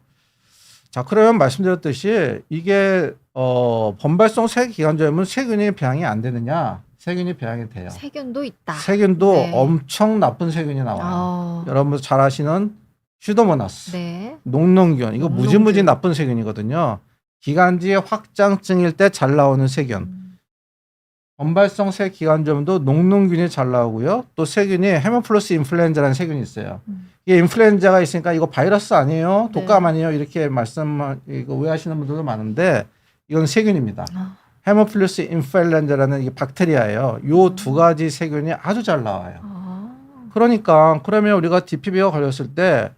S2: 자, 그러면 말씀드렸듯이 이게 범발성 쇠기관지염은 세균이 배양이 안 되느냐? 세균이 배양이 돼요.
S1: 세균도 있다.
S2: 세균도
S1: 네.
S2: 엄청 나쁜 세균이 나와요. 여러분 잘 아시는 슈도모나스,
S1: 네.
S2: 녹농균 이거
S1: 녹농균.
S2: 무지무지 나쁜 세균이거든요. 기관지의 확장증일 때 잘 나오는 세균. 범발성 쇠기관지염도 녹농균이 잘 나오고요. 또 세균이 헤모플러스 인플루엔자라는 세균이 있어요. 이게 인플루엔자가 있으니까 이거 바이러스 아니에요? 독감 아니에요? 이렇게 이거 오해하시는 분들도 많은데 이건 세균입니다. 헤모플러스 인플루엔자라는 이게 박테리아예요. 요 2가지 세균이 아주 잘 나와요. 그러면 우리가 DPB가 걸렸을 때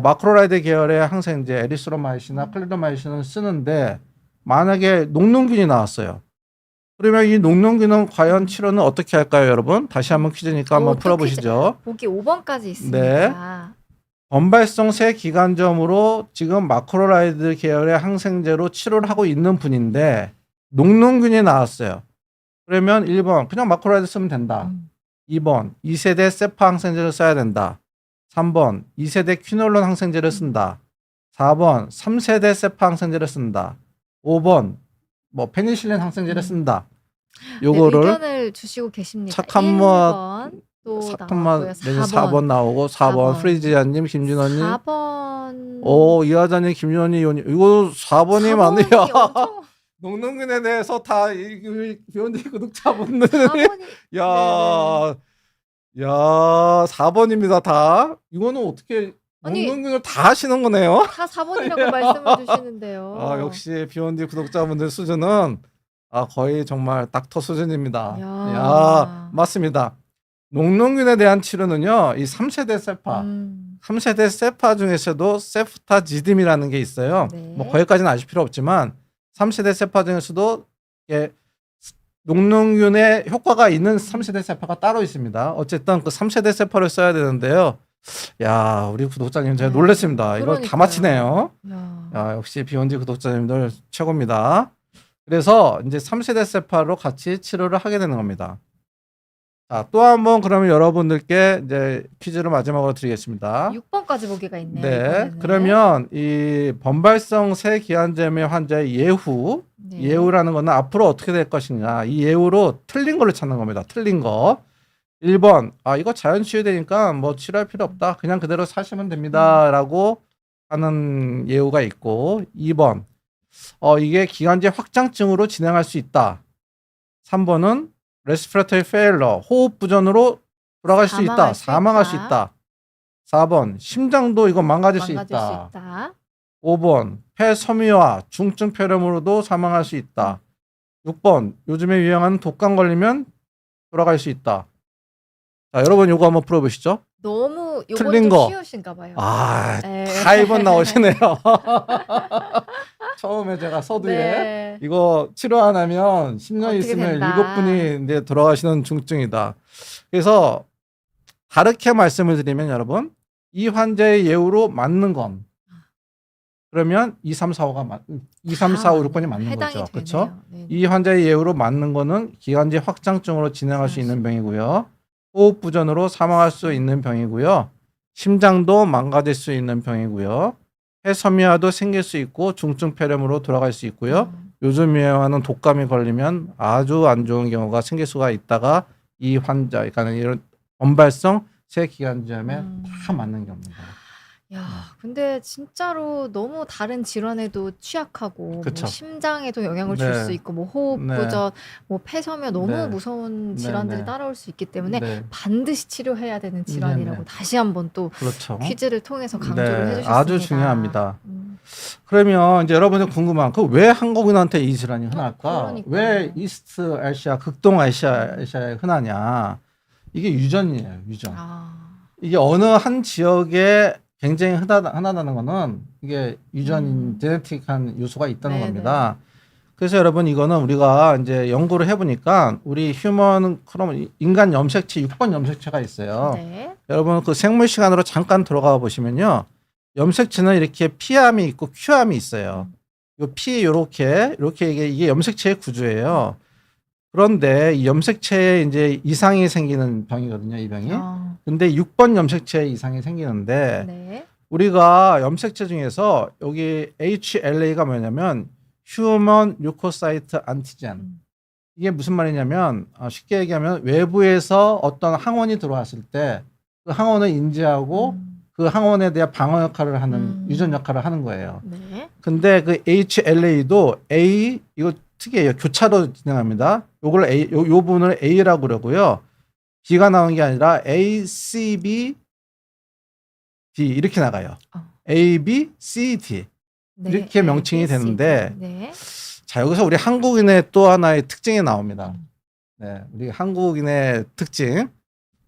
S2: 마크로라이드 계열의 항생제 에리스로마이신이나 클리도마이신을 쓰는데 만약에 녹농균이 나왔어요. 그러면 이 녹농균은 과연 치료는 어떻게 할까요, 여러분? 다시 한번 퀴즈니까 한번 풀어보시죠.
S1: 보기 5번까지 있습니다.
S2: 네. 범발성 쇠기관지염으로 지금 마크로라이드 계열의 항생제로 치료를 하고 있는 분인데 녹농균이 나왔어요. 그러면 1번 그냥 마크로라이드 쓰면 된다. 2번 2세대 세파 항생제를 써야 된다. 3번 2세대 퀴놀론 항생제를 쓴다. 4번 3세대 세파 항생제를 쓴다. 5번 뭐 페니실린 항생제를 쓴다. 요거를
S1: 네, 의견을 주시고 계십니다.
S2: 착한
S1: 1번 또
S2: 사톤만
S1: 나왔고요.
S2: 내년 4번 나오고 4번 프리지아님, 김준호님.
S1: 4번.
S2: 오, 이하자님, 김준호님, 이거 4번이 많네요.
S1: 엄청
S2: 농농균에 대해서 다 비욘드 구독자분들
S1: 4번이
S2: 야, 야, 4번입니다, 다. 이거는 어떻게
S1: 아니,
S2: 농농균을 다 하시는 거네요?
S1: 다 4번이라고 말씀을 주시는데요.
S2: 아, 역시 비욘드 구독자분들 수준은 거의 정말 닥터 수준입니다. 야, 맞습니다. 농농균에 대한 치료는요, 이 3세대 세파. 3세대 세파 중에서도 세프타지딤이라는 게 있어요.
S1: 네.
S2: 뭐 거기까지는 아실 필요 없지만 3세대 세파 중에서도 농농균에 효과가 있는 3세대 세파가 따로 있습니다. 어쨌든 그 3세대 세파를 써야 되는데요. 야, 우리 구독자님 제가
S1: 네.
S2: 놀랐습니다. 이걸 다
S1: 그러니까요.
S2: 맞히네요.
S1: 야.
S2: 야, 역시 비욘드 구독자님들 최고입니다. 그래서 이제 3세대 세파로 같이 치료를 하게 되는 겁니다. 자, 또 한 번 그러면 여러분들께 이제 퀴즈를 마지막으로 드리겠습니다.
S1: 6번까지 보기가 있네요.
S2: 네.
S1: 이번에는.
S2: 그러면 이 범발성 세기한점의 환자의 예후,
S1: 네.
S2: 예후라는 거는 앞으로 어떻게 될 것이냐. 이 예후로 틀린 거를 찾는 겁니다. 틀린 거. 1번, 이거 자연 치유되니까 뭐 치료할 필요 없다. 그냥 그대로 사시면 됩니다. 라고 하는 예후가 있고, 2번, 이게 기관지 확장증으로 진행할 수 있다. 3번은 respiratory failure, 호흡 부전으로 돌아갈 수 있다. 사망할 수 있다. 4번, 심장도 이거 망가질 수 있다. 5번, 폐섬유화, 중증 폐렴으로도 사망할 수 있다. 6번, 요즘에 유행하는 독감 걸리면 돌아갈 수 있다. 자, 여러분 이거 한번 풀어보시죠.
S1: 너무
S2: 틀린
S1: 요건 좀
S2: 거.
S1: 쉬우신가 봐요.
S2: 다
S1: 네.
S2: 2번 나오시네요. 처음에 제가 서두에
S1: 네.
S2: 이거 치료 안 하면 10년
S1: 어떻게
S2: 있으면
S1: 된다.
S2: 7분이 이제 돌아가시는 중증이다. 그래서 다르게 말씀을 드리면 여러분, 이 환자의 예후로 맞는 건 그러면 2, 3, 4, 5가 2, 3, 4, 5, 6번이 맞는
S1: 해당이
S2: 거죠.
S1: 되네요.
S2: 그렇죠?
S1: 네.
S2: 이 환자의 예후로 맞는 거는 기관지 확장증으로 진행할 수 있는 병이고요. 호흡 부전으로 사망할 수 있는 병이고요. 심장도 망가질 수 있는 병이고요. 폐섬유화도 생길 수 있고 중증 폐렴으로 돌아갈 수 있고요. 요즘 유행하는 독감이 걸리면 아주 안 좋은 경우가 생길 수가 있다가 이 환자, 그러니까 이런 원발성 세기관지염에 다 맞는 겁니다.
S1: 야, 근데 진짜로 너무 다른 질환에도 취약하고
S2: 그쵸.
S1: 뭐 심장에도 영향을 줄
S2: 네.
S1: 수 있고 뭐 호흡
S2: 네.
S1: 부전, 뭐 폐섬유 너무
S2: 네.
S1: 무서운
S2: 네,
S1: 질환들이
S2: 네.
S1: 따라올 수 있기 때문에
S2: 네,
S1: 반드시 치료해야 되는 질환이라고
S2: 네.
S1: 다시 한번 또
S2: 그렇죠.
S1: 퀴즈를 통해서 강조를
S2: 네,
S1: 해주셨습니다.
S2: 아주 중요합니다. 그러면 이제 여러분들 궁금한 그 왜 한국인한테 이 질환이 흔할까?
S1: 그러니까요.
S2: 왜 이스트 아시아, 극동 아시아에 흔하냐? 이게 유전이에요, 유전. 이게 어느 한 지역에 굉장히 흔하다는 거는 이게 유전, 제네틱한 요소가 있다는
S1: 네네.
S2: 겁니다. 그래서 여러분 이거는 우리가 이제 연구를 해보니까 우리 휴먼 크롬 인간 염색체 6번 염색체가 있어요.
S1: 네.
S2: 여러분 그 생물 시간으로 잠깐 들어가 보시면요. 염색체는 이렇게 P암이 있고 Q암이 있어요. 이 P 이렇게 이게 염색체의 구조예요. 그런데 이 염색체에 이제 이상이 생기는 병이거든요, 이 병이. 근데 6번 염색체에 이상이 생기는데
S1: 네.
S2: 우리가 염색체 중에서 여기 HLA가 뭐냐면 휴먼 류코사이트 안티젠. 이게 무슨 말이냐면 쉽게 얘기하면 외부에서 어떤 항원이 들어왔을 때 그 항원을 인지하고 그 항원에 대한 방어 역할을 하는 유전 역할을 하는 거예요.
S1: 네.
S2: 근데 그 HLA도 A 이거 특이해요. 교차로 진행합니다. 요걸 A 요 부분을 A라고 그러고요. B가 나온 게 아니라 A, C, B, D 이렇게 나가요. A, B, C, D.
S1: 네.
S2: 이렇게 명칭이 되는데
S1: 네.
S2: 자, 여기서 우리 한국인의 또 하나의 특징이 나옵니다. 네, 우리 한국인의 특징.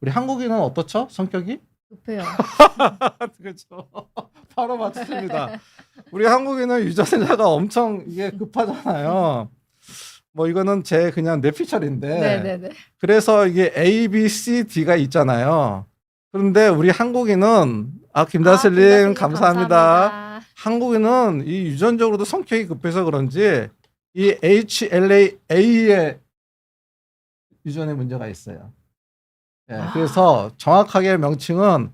S2: 우리 한국인은 어떻죠? 성격이?
S1: 급해요.
S2: 그렇죠. 바로 맞습니다. 우리 한국인은 유전자가 엄청 이게 급하잖아요. 뭐 이거는 제 그냥 뇌피셜인데.
S1: 네네네.
S2: 그래서 이게 A, B, C, D가 있잖아요. 그런데 우리 한국인은 김다슬님 감사합니다. 한국인은 이 유전적으로도 성격이 급해서 그런지 이 HLA-A의 유전에 문제가 있어요. 네, 그래서 정확하게 명칭은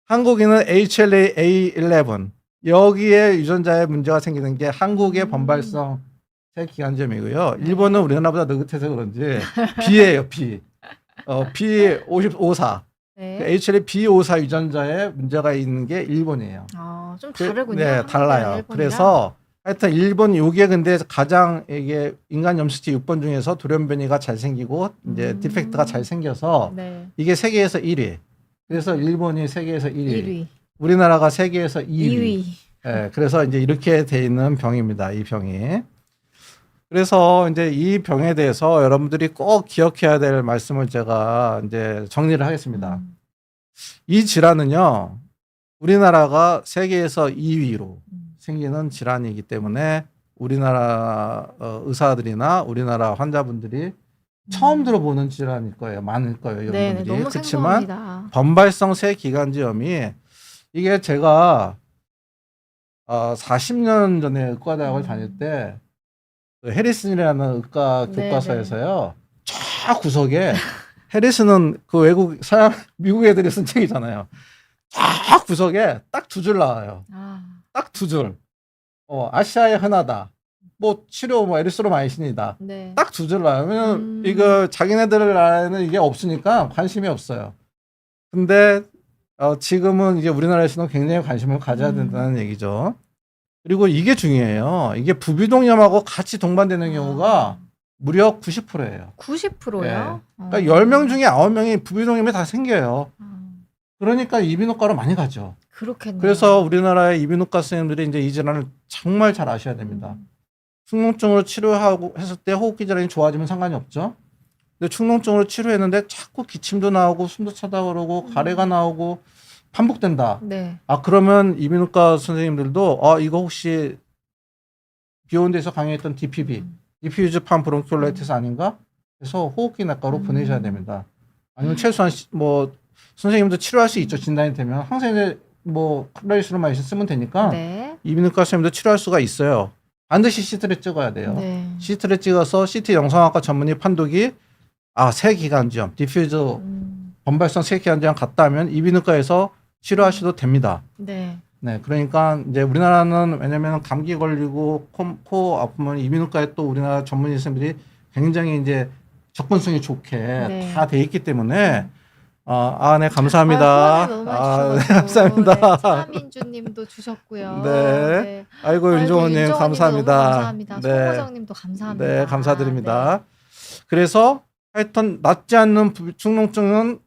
S2: 한국인은 HLA-A11 여기에 유전자에 문제가 생기는 게 한국의 범발성 세기관점이고요. 일본은 우리나라보다 느긋해서 그런지 B예요, B. B54
S1: 네.
S2: HLA B54 유전자에 문제가 있는 게 일본이에요.
S1: 좀 다르군요.
S2: 네,
S1: 한국이랑
S2: 달라요.
S1: 일본이랑.
S2: 그래서 하여튼 일본 요게 근데 가장 이게 인간 염색체 6번 중에서 돌연변이가 잘 생기고 이제 디펙트가 잘 생겨서
S1: 네.
S2: 이게 세계에서 1위. 그래서 일본이 세계에서 1위.
S1: 1위.
S2: 우리나라가 세계에서 2위.
S1: 2위.
S2: 예, 그래서 이제 이렇게 돼 있는 병입니다. 이 병이. 그래서 이제 이 병에 대해서 여러분들이 꼭 기억해야 될 말씀을 제가 이제 정리를 하겠습니다. 이 질환은요, 우리나라가 세계에서 2위로 생기는 질환이기 때문에 우리나라 의사들이나 우리나라 환자분들이 처음 들어보는 질환일 거예요. 많을 거예요.
S1: 네,
S2: 여러분들이.
S1: 너무
S2: 그렇지만
S1: 생소합니다.
S2: 범발성 세기관지염이 이게 제가 40년 전에 의과대학을 다닐 때 해리슨이라는 의과
S1: 네,
S2: 교과서에서요. 저 구석에 해리슨은 그 외국 서양 미국 애들이 쓴 책이잖아요. 저 구석에 딱 2줄 나와요. 딱 2줄. 아시아에 흔하다. 뭐 치료 뭐 에리스로마이신이다.
S1: 네.
S2: 딱 2줄 나와요. 왜냐면 이거 자기네들 나라에는 이게 없으니까 관심이 없어요. 근데 지금은 이제 우리나라에서는 굉장히 관심을 가져야 된다는 얘기죠. 그리고 이게 중요해요. 이게 부비동염하고 같이 동반되는 경우가 무려 90%예요.
S1: 90%요?
S2: 그러니까 10명 중에 9명이 부비동염이 다 생겨요. 그러니까 이비인후과로 많이 가죠.
S1: 그렇겠네요.
S2: 그래서 우리나라의 이비인후과 선생님들이 이제 이 질환을 정말 잘 아셔야 됩니다. 축농증으로 치료하고 했을 때 호흡기 질환이 좋아지면 상관이 없죠. 근데 축농증으로 치료했는데 자꾸 기침도 나오고 숨도 차다 그러고 가래가 나오고 반복된다.
S1: 네.
S2: 그러면 이비인후과 선생님들도 이거 혹시 비온대에서 강의했던 DPB, 디퓨즈 판 브론키올라이티스 아닌가? 그래서 호흡기 내과로 보내셔야 됩니다. 아니면 최소한 뭐 선생님도 치료할 수 있죠. 진단이 되면 항상 이제 뭐 클라리스로마이신 쓰면 되니까
S1: 네.
S2: 이비인후과 선생님도 치료할 수가 있어요. 반드시 CT를 찍어야 돼요.
S1: 네.
S2: CT를 찍어서 CT 영상학과 전문의 판독이 세기관지염, 디퓨즈 범발성 세기관지염 같다 하면 이비인후과에서 치료하셔도 됩니다.
S1: 네.
S2: 네, 그러니까 이제 우리나라는 왜냐면 감기 걸리고 코 아프면 이비인후과에 또 우리나라 전문의 선생님들이 굉장히 이제 접근성이 좋게
S1: 네.
S2: 다 돼 있기 때문에 네, 감사합니다.
S1: 너무 많이
S2: 네,
S1: 주셨고.
S2: 감사합니다.
S1: 네, 차민주님도 주셨고요.
S2: 네.
S1: 네.
S2: 아이고, 윤종호님
S1: 윤종호님도
S2: 감사합니다.
S1: 너무 감사합니다.
S2: 네.
S1: 송호정님도 감사합니다.
S2: 네, 감사드립니다. 그래서 하여튼 낫지 않는 축농증은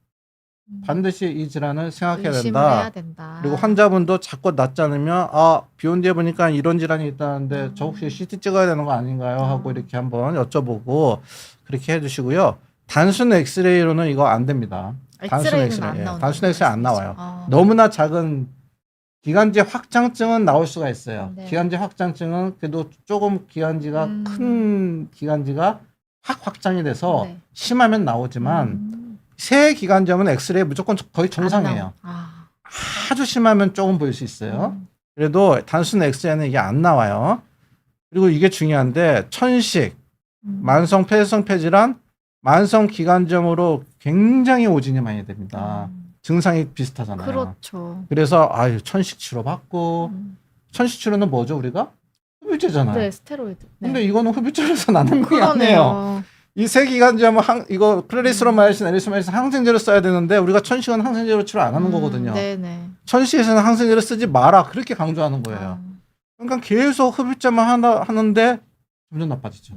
S2: 반드시 이 질환을 생각해야
S1: 의심을
S2: 된다.
S1: 해야 된다.
S2: 그리고 환자분도 자꾸 낫지 않으면 비온디에 보니까 이런 질환이 있다는데 저 혹시 CT 찍어야 되는 거 아닌가요? 하고 이렇게 한번 여쭤보고 그렇게 해주시고요. 단순 엑스레이로는 이거 안 됩니다. 단순
S1: 엑스레이는
S2: 엑스레이.
S1: 안 나온다는
S2: 단순 엑스레이 안 나와요.
S1: 말씀이시죠?
S2: 너무나 작은 기관지 확장증은 나올 수가 있어요.
S1: 네.
S2: 기관지 확장증은 그래도 조금 기관지가 큰 기관지가 확장이 돼서
S1: 네.
S2: 심하면 나오지만 새 기관지염은 엑스레이 무조건 거의 정상이에요. 아주 심하면 조금 보일 수 있어요. 그래도 단순 엑스레이는 이게 안 나와요. 그리고 이게 중요한데 천식, 만성 폐쇄성 폐질환, 만성 기관지염으로 굉장히 오진이 많이 됩니다. 증상이 비슷하잖아요.
S1: 그렇죠.
S2: 그래서 천식 치료 받고 천식 치료는 뭐죠 우리가? 흡입제잖아요.
S1: 네, 스테로이드. 네.
S2: 근데 이거는 흡입제로서 나는 게 아니에요. 이 세기관지염은 이거 클라리스로마이신, 에리스로마이신 항생제를 써야 되는데 우리가 천식은 항생제로 치료 안 하는 거거든요.
S1: 네네.
S2: 천식에서는 항생제를 쓰지 마라 그렇게 강조하는 거예요. 그러니까 계속 흡입제만 하는데 점점 나빠지죠.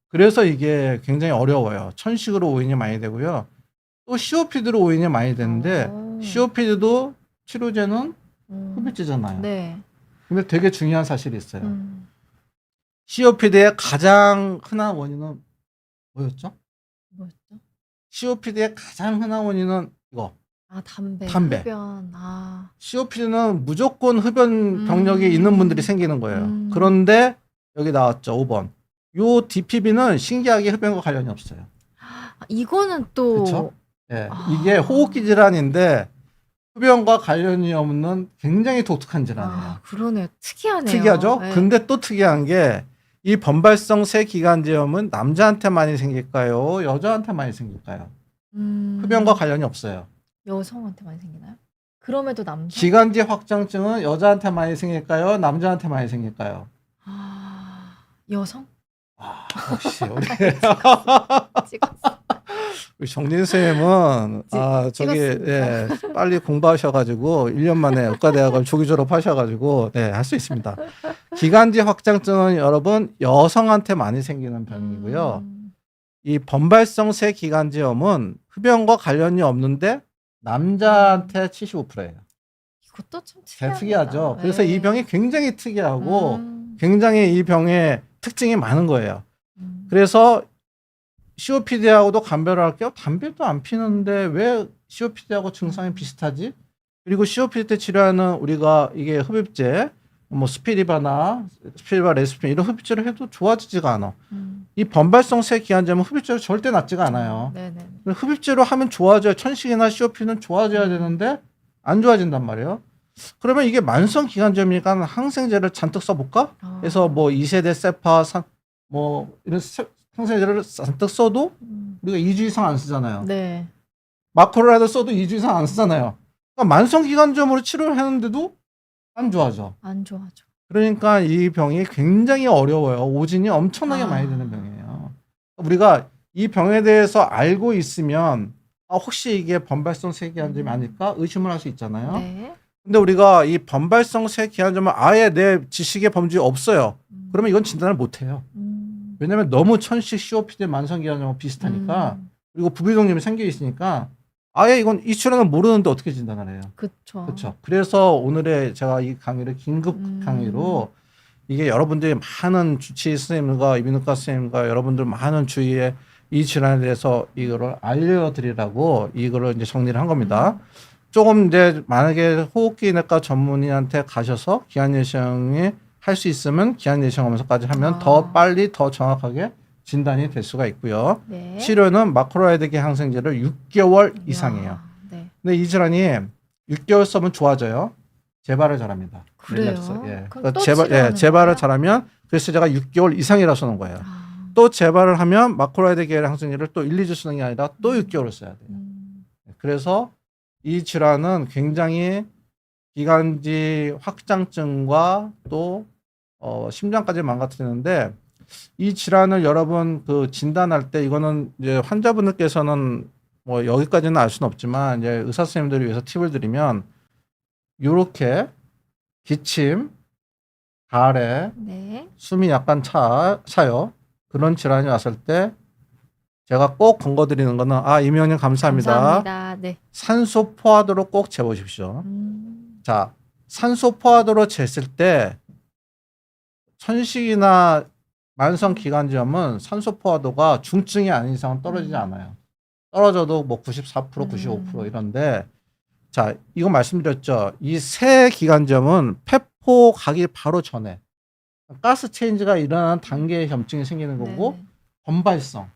S2: 그래서 이게 굉장히 어려워요. 천식으로 오인이 많이 되고요. 또 COPD로 오인이 많이 되는데 COPD도 치료제는 흡입제잖아요.
S1: 네.
S2: 근데 되게 중요한 사실이 있어요. COPD의 가장 흔한 원인은 뭐였죠? COPD의 가장 흔한 원인은 이거. 담배.
S1: 흡연.
S2: COPD는 무조건 흡연 병력이 있는 분들이 생기는 거예요. 그런데 여기 나왔죠. 5번. 요 DPB는 신기하게 흡연과 관련이 없어요.
S1: 이거는 또
S2: 그렇죠? 네. 이게 호흡기 질환인데 흡연과 관련이 없는 굉장히 독특한 질환이에요.
S1: 그러네요. 특이하네요.
S2: 특이하죠?
S1: 네.
S2: 근데 또 특이한 게 이 범발성 세기관지염은 남자한테 많이 생길까요? 여자한테 많이 생길까요? 흡연과 관련이 없어요.
S1: 여성한테 많이 생기나요? 그럼에도 남자?
S2: 기관지 확장증은 여자한테 많이 생길까요? 남자한테 많이 생길까요?
S1: 여성?
S2: 역시 우리
S1: 찍었어.
S2: 우리 정진 쌤은 저기
S1: 찍었습니다.
S2: 예, 빨리 공부하셔가지고 1년 만에 의과대학을 조기 졸업하셔가지고 네, 할 수 있습니다. 기관지 확장증은 여러분 여성한테 많이 생기는 병이고요. 이 범발성 새 기관지염은 흡연과 관련이 없는데 남자한테 75%예요.
S1: 이것도 참
S2: 되게
S1: 특이합니다.
S2: 특이하죠. 그래서
S1: 네.
S2: 이 병이 굉장히 특이하고 굉장히 이 병의 특징이 많은 거예요. 그래서 COPD하고도 감별을 할게요. 담배도 안 피는데 왜 COPD하고 증상이 비슷하지? 그리고 COPD 때 치료하는 우리가 이게 흡입제, 뭐 스피리바, 레스피린 이런 흡입제를 해도 좋아지지가 않아. 이 범발성 새 기관지염은 흡입제로 절대 낫지가 않아요.
S1: 네네.
S2: 흡입제로 하면 좋아져요. 천식이나 COPD는 좋아져야 되는데 안 좋아진단 말이에요. 그러면 이게 만성 기관지염이니까 항생제를 잔뜩 써볼까? 그래서 뭐 2세대 세파, 뭐 이런 항생제를 잔뜩 써도 우리가 2주 이상 안 쓰잖아요.
S1: 네.
S2: 마크로라이드 써도 2주 이상 안 쓰잖아요. 그러니까 만성 기관지염으로 치료를 했는데도 안 좋아져.
S1: 안 좋아져.
S2: 그러니까 이 병이 굉장히 어려워요. 오진이 엄청나게 많이 되는 병이에요. 우리가 이 병에 대해서 알고 있으면 혹시 이게 범발성 쇠기관지염이 아닐까 의심을 할 수 있잖아요.
S1: 네.
S2: 근데 우리가 이 범발성 쇠기관지염은 아예 내 지식의 범주에 없어요. 그러면 이건 진단을 못 해요. 왜냐면 너무 천식 COPD 만성기관지염하고 비슷하니까 그리고 부비동염이 생겨 있으니까 아예 이건 이 질환을 모르는데 어떻게 진단을 해요?
S1: 그렇죠.
S2: 그렇죠. 그래서 오늘의 제가 이 강의를 긴급 강의로 이게 여러분들이 많은 주치의 선생님과 이비인후과 선생님과 여러분들 많은 주위에 이 질환에 대해서 이거를 알려드리라고 이거를 이제 정리를 한 겁니다. 조금 이제 만약에 호흡기내과 전문의한테 가셔서 기한예정이 할 수 있으면 기한예정하면서까지 하면 더 빨리 더 정확하게 진단이 될 수가 있고요.
S1: 네.
S2: 치료는 마크로라이드계 항생제를 6개월 이상이에요.
S1: 네.
S2: 근데 이 질환이 6개월 써면 좋아져요. 재발을 잘합니다.
S1: 그래요?
S2: 릴랩스. 예.
S1: 그럼
S2: 그러니까
S1: 또
S2: 재발을
S1: 치료하는 거예요?
S2: 잘하면 그래서 제가 6개월 이상이라 쓰는 거예요. 또 재발을 하면 마크로라이드 계열 항생제를 또 1, 2주 쓰는 게 아니라 또 6개월을 써야 돼요. 그래서 이 질환은 굉장히 기관지 확장증과 또 심장까지 망가뜨리는데 이 질환을 여러분 그 진단할 때 이거는 이제 환자분들께서는 뭐 여기까지는 알 수는 없지만 이제 의사 선생님들을 위해서 팁을 드리면 요렇게 기침, 가래,
S1: 네.
S2: 숨이 약간 차요. 그런 질환이 왔을 때 제가 꼭 권고드리는 거는 이명님 감사합니다.
S1: 감사합니다. 네.
S2: 산소 포화도로 꼭 재보십시오. 자, 산소 포화도로 쟀을 때 천식이나 만성 기관지염은 산소 포화도가 중증이 아닌 이상은 떨어지지 않아요. 떨어져도 뭐 94%, 95% 이런데 자, 이거 말씀드렸죠. 이 새 기관지염은 폐포 가기 바로 전에 가스 체인지가 일어나는 단계의 염증이 생기는 거고
S1: 네네.
S2: 범발성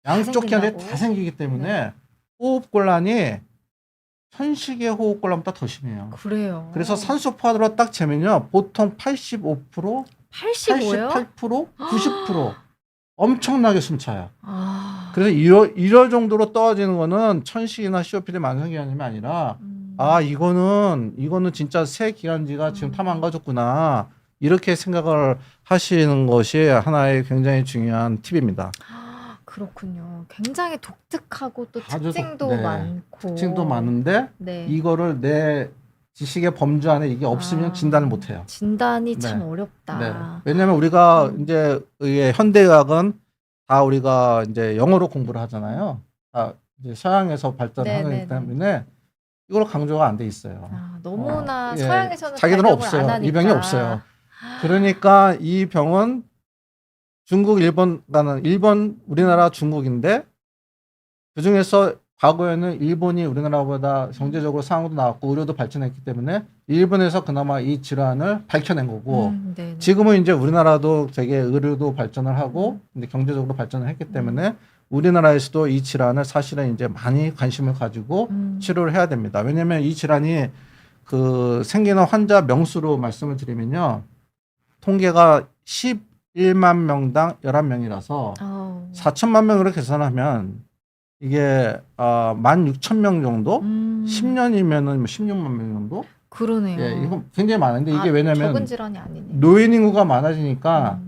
S2: 양쪽 기관에
S1: 생긴다고?
S2: 다 생기기 때문에
S1: 네.
S2: 호흡곤란이 천식의 호흡곤란보다 더 심해요.
S1: 그래요.
S2: 그래서 산소 포화도로 딱 재면요. 보통 85%,
S1: 85요?
S2: 88%, 90% 엄청나게 숨차요.
S1: 아.
S2: 그래서 이럴 정도로 떨어지는 거는 천식이나 COPD 만성기관염이 아니라 이거는 진짜 새 기관지가 지금 다 망가졌구나. 이렇게 생각을 하시는 것이 하나의 굉장히 중요한 팁입니다.
S1: 그렇군요. 굉장히 독특하고 또
S2: 아주
S1: 특징도
S2: 네.
S1: 많고.
S2: 특징도 많은데
S1: 네.
S2: 이거를 내 지식의 범주 안에 이게 없으면 진단을 못 해요.
S1: 진단이 참
S2: 네.
S1: 어렵다.
S2: 네. 왜냐하면 우리가 이제 이게 현대의학은 다 우리가 이제 영어로 공부를 하잖아요. 다 이제 서양에서 발전하기
S1: 네네네.
S2: 때문에 이걸 강조가 안 돼 있어요.
S1: 너무나
S2: 예.
S1: 서양에서는
S2: 자기들은
S1: 발명을
S2: 없어요.
S1: 안 하니까.
S2: 이 병이 없어요. 그러니까 이 병은 중국, 일본, 우리나라, 중국인데 그 중에서 과거에는 일본이 우리나라보다 경제적으로 상황도 나왔고 의료도 발전했기 때문에 일본에서 그나마 이 질환을 밝혀낸 거고
S1: 네네.
S2: 지금은 이제 우리나라도 되게 의료도 발전을 하고 이제 경제적으로 발전을 했기 때문에 우리나라에서도 이 질환을 사실은 이제 많이 관심을 가지고 치료를 해야 됩니다. 왜냐하면 이 질환이 그 생기는 환자 명수로 말씀을 드리면요. 통계가 11만 명당 11명이라서 4천만 명으로 계산하면 이게 16,000명 정도? 10년이면은 16만 명 정도?
S1: 그러네요.
S2: 예, 이거 굉장히 많은데 이게 왜냐면
S1: 적은 질환이 아니네.
S2: 노인 인구가 많아지니까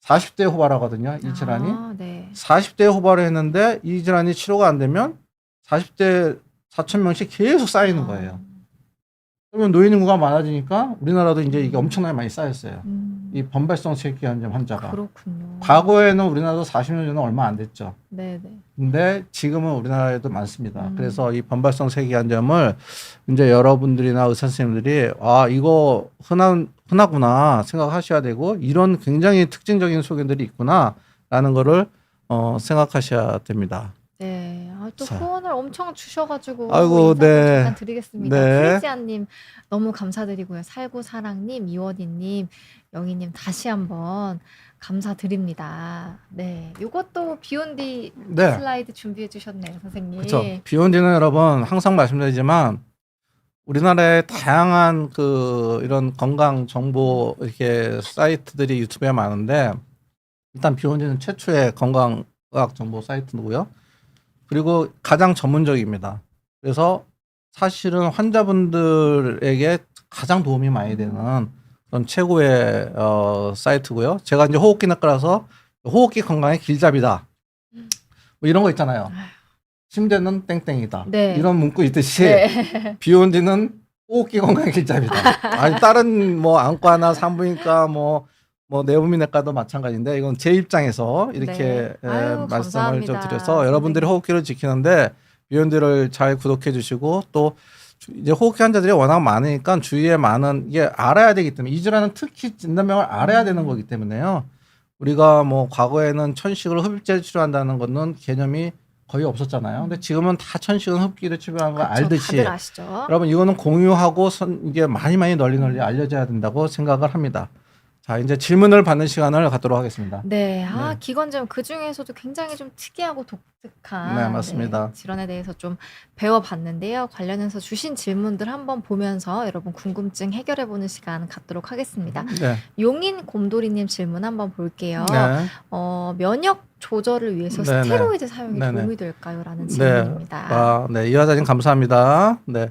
S2: 40대 후반하거든요. 이 질환이.
S1: 네.
S2: 40대 후반에 했는데 이 질환이 치료가 안 되면 40대 4,000명씩 계속 쌓이는 거예요. 그러면 노인 인구가 많아지니까 우리나라도 이제 이게 엄청나게 많이 쌓였어요. 이 번발성 쇠기관염 환자가.
S1: 그렇군요.
S2: 과거에는 우리나라도 40년 전에 얼마 안 됐죠.
S1: 네네.
S2: 근데 지금은 우리나라에도 많습니다.
S1: 음.
S2: 그래서 이 번발성 쇠기관염을 이제 여러분들이나 의사 선생님들이 아 이거 흔하구나 생각하셔야 되고 이런 굉장히 특징적인 소견들이 있구나라는 거를 생각하셔야 됩니다.
S1: 네. 아, 또
S2: 자.
S1: 후원을 엄청 주셔가지고
S2: 아이고,
S1: 인사
S2: 네.
S1: 잠깐 드리겠습니다.
S2: 네.
S1: 프리지아님 너무 감사드리고요. 살구사랑님, 이원희님, 영희님 다시 한번 감사드립니다. 네, 이것도 비욘디
S2: 네.
S1: 슬라이드 준비해 주셨네요, 선생님.
S2: 그렇죠. 비욘디는 여러분 항상 말씀드리지만 우리나라의 다양한 그 이런 건강 정보 이렇게 사이트들이 유튜브에 많은데 일단 비욘디는 최초의 건강의학 정보 사이트고요. 그리고 가장 전문적입니다. 그래서 사실은 환자분들에게 가장 도움이 많이 되는 그런 최고의 사이트고요. 제가 이제 호흡기내과라서 호흡기 건강의 길잡이다. 뭐 이런 거 있잖아요. 침대는 땡땡이다.
S1: 네.
S2: 이런 문구 있듯이
S1: 네.
S2: 비욘디는 호흡기 건강의 길잡이다. 아니 다른 뭐 안과나 산부인과 뭐 내부민외과도 마찬가지인데 이건 제 입장에서 이렇게
S1: 네. 아유,
S2: 말씀을 좀
S1: 감사합니다,
S2: 드려서 여러분들이
S1: 선생님.
S2: 호흡기를 지키는데 비욘디를 잘 구독해 주시고 또 이제 호흡기 환자들이 워낙 많으니까 주위에 많은 이게 알아야 되기 때문에 이 질환은 특히 진단명을 알아야 되는 거기 때문에요. 우리가 뭐 과거에는 천식을 흡입제를 치료한다는 거는 개념이 거의 없었잖아요. 근데 지금은 다 천식은 흡기를 치료하는 걸
S1: 그렇죠.
S2: 알듯이
S1: 다들 아시죠?
S2: 여러분 이거는 공유하고 이게 많이 널리 알려져야 된다고 생각을 합니다. 자 이제 질문을 받는 시간을 갖도록 하겠습니다.
S1: 네, 아,
S2: 네.
S1: 기관지염 그 중에서도 굉장히 좀 특이하고 독특한
S2: 네, 맞습니다.
S1: 질환에 대해서 좀 배워봤는데요. 관련해서 주신 질문들 한번 보면서 여러분 궁금증 해결해보는 시간 갖도록 하겠습니다.
S2: 네.
S1: 용인 곰돌이님 질문 한번 볼게요.
S2: 네.
S1: 면역 조절을 위해서
S2: 네네.
S1: 스테로이드 사용이
S2: 네네.
S1: 도움이 될까요? 라는
S2: 네.
S1: 질문입니다.
S2: 네. 이화자님 감사합니다. 네.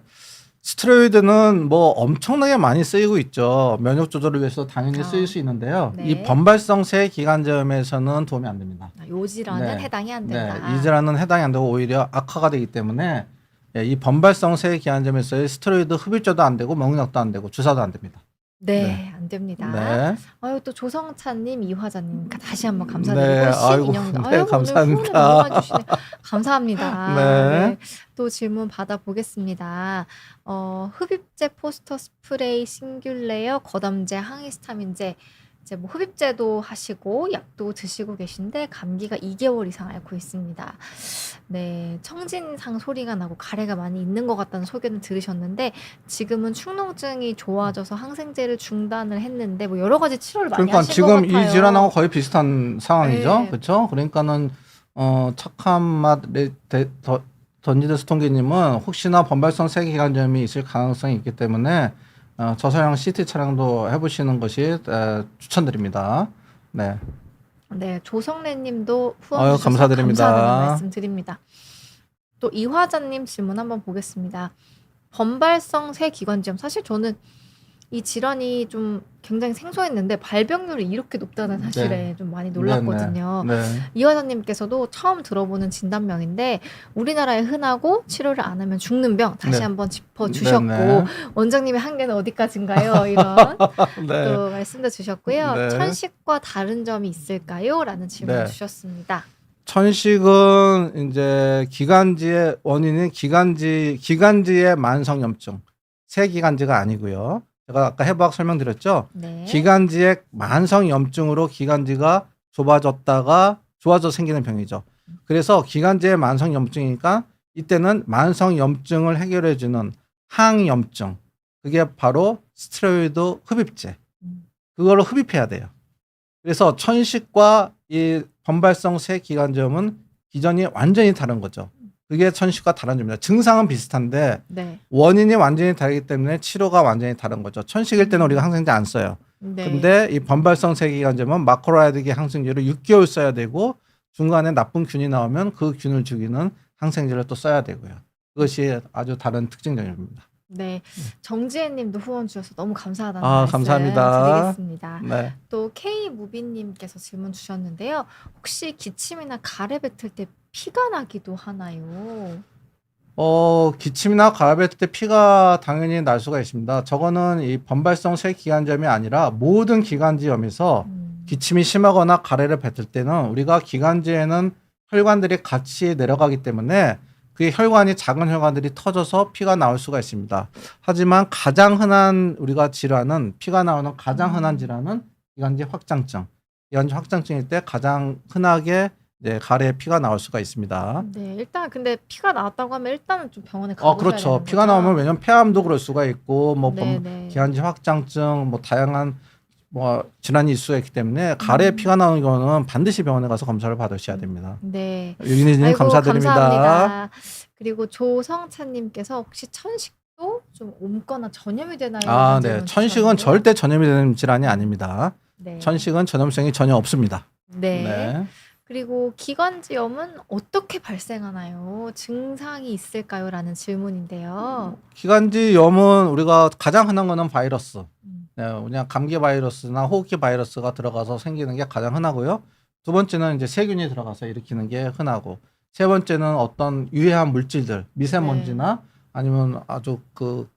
S2: 스테로이드는 뭐 엄청나게 많이 쓰이고 있죠. 면역 조절을 위해서 당연히 쓰일 수 있는데요.
S1: 네.
S2: 이 번발성세 기관지염에서는 도움이 안 됩니다.
S1: 요 질환은
S2: 네.
S1: 해당이 안
S2: 네.
S1: 된다.
S2: 이 질환은 해당이 안 되고 오히려 악화가 되기 때문에 이 번발성세 기관지염에서의 스테로이드 흡입제도 안 되고 먹약도 안 되고 주사도 안 됩니다.
S1: 네,
S2: 네.
S1: 안 됩니다.
S2: 네.
S1: 아유, 또 조성찬님, 이화자님 다시 한번
S2: 네,
S1: 감사드리고
S2: 아이고,
S1: 신인영
S2: 네, 감사합니다.
S1: 오늘 후원을 너무 해주시네. 감사합니다.
S2: 네.
S1: 또 질문 받아보겠습니다. 흡입제 포스터 스프레이 싱귤레어 거담제 항히스타민제 이제 뭐 흡입제도 하시고 약도 드시고 계신데 감기가 2개월 이상 앓고 있습니다. 네, 청진상 소리가 나고 가래가 많이 있는 것 같다는 소견을 들으셨는데 지금은 축농증이 좋아져서 항생제를 중단을 했는데 뭐 여러 가지 치료를 많이
S2: 그러니까
S1: 하신 것
S2: 지금
S1: 같아요.
S2: 이 질환하고 거의 비슷한 상황이죠.
S1: 네.
S2: 그렇죠? 그러니까는 착한 맛 던지드스톤기님은 혹시나 번발성 세기관점이 있을 가능성이 있기 때문에 저소형 CT 촬영도 해보시는 것이 추천드립니다. 네.
S1: 네, 조성래님도 후원
S2: 아유,
S1: 주셔서
S2: 감사드립니다.
S1: 감사하다는 말씀 드립니다. 또 이화자님 질문 한번 보겠습니다. 번발성 쇠기관지염 사실 저는 이 질환이 좀 굉장히 생소했는데 발병률이 이렇게 높다는 사실에
S2: 네.
S1: 좀 많이 놀랐거든요.
S2: 네.
S1: 이화자님께서도 처음 들어보는 진단명인데 우리나라에 흔하고 치료를 안 하면 죽는 병 다시
S2: 네.
S1: 한번 짚어주셨고
S2: 네.
S1: 원장님의 한계는 어디까지인가요? 이런
S2: 네.
S1: 또 말씀도 주셨고요.
S2: 네.
S1: 천식과 다른 점이 있을까요? 라는 질문
S2: 네.
S1: 주셨습니다.
S2: 천식은 이제 기관지의 원인은 기관지의 만성염증, 세기관지가 아니고요. 제가 아까 해부학 설명드렸죠.
S1: 네.
S2: 기관지의 만성염증으로 기관지가 좁아져서 생기는 병이죠. 그래서 기관지의 만성염증이니까 이때는 만성염증을 해결해주는 항염증, 그게 바로 스테로이드 흡입제. 그걸로 흡입해야 돼요. 그래서 천식과 이 번발성 쇠기관지염은 기전이 완전히 다른 거죠. 그게 천식과 다른 점입니다. 증상은 비슷한데
S1: 네.
S2: 원인이 완전히 다르기 때문에 치료가 완전히 다른 거죠. 천식일 때는 우리가 항생제 안 써요.
S1: 네.
S2: 근데 이 번발성 쇠기관지염은 마크로라이드기 항생제를 6개월 써야 되고 중간에 나쁜 균이 나오면 그 균을 죽이는 항생제를 또 써야 되고요. 그것이 아주 다른 특징점입니다.
S1: 네. 정지혜 님도 후원 주셔서 너무 감사하다는
S2: 아,
S1: 말씀
S2: 감사합니다.
S1: 드리겠습니다.
S2: 네.
S1: 또 K무비님께서 질문 주셨는데요. 혹시 기침이나 가래 뱉을 때 피가 나기도 하나요?
S2: 기침이나 가래 뱉을 때 피가 당연히 날 수가 있습니다. 저거는 이 범발성 쇠기관지염이 아니라 모든 기관지염에서 기침이 심하거나 가래를 뱉을 때는 우리가 기관지에는 혈관들이 같이 내려가기 때문에 그 혈관이 작은 혈관들이 터져서 피가 나올 수가 있습니다. 하지만 가장 흔한 우리가 질환은 피가 나오는 가장 흔한 질환은 기관지 확장증. 기관지 확장증일 때 가장 흔하게 이제 가래에 피가 나올 수가 있습니다.
S1: 네, 일단 근데 피가 나왔다고 하면 일단은 좀 병원에 가보셔야
S2: 그렇죠.
S1: 되는
S2: 피가
S1: 거죠?
S2: 나오면 왜냐면 폐암도 그럴 수가 있고 뭐
S1: 네네.
S2: 기관지 확장증 뭐 다양한 뭐 질환이 있을 수가 있기 때문에 가래에 피가 나오는 경우는 반드시 병원에 가서 검사를 받으셔야 됩니다.
S1: 네.
S2: 유진희님
S1: 아이고,
S2: 감사드립니다.
S1: 감사합니다. 그리고 조성찬님께서 혹시 천식도 좀 옮거나 전염이 되나요? 이런
S2: 네.
S1: 질문
S2: 천식은
S1: 주셨는데요.
S2: 절대 전염이 되는 질환이 아닙니다.
S1: 네.
S2: 천식은 전염성이 전혀 없습니다.
S1: 네. 그리고 기관지염은 어떻게 발생하나요? 증상이 있을까요? 라는 질문인데요.
S2: 기관지염은 우리가 가장 흔한 거는 바이러스.
S1: 음.
S2: 네, 그냥 감기 바이러스나 호흡기 바이러스가 들어가서 생기는 게 가장 흔하고요. 두 번째는 이제 세균이 들어가서 일으키는 게 흔하고, 세 번째는 어떤 유해한 물질들, 미세먼지나 아니면 아주 그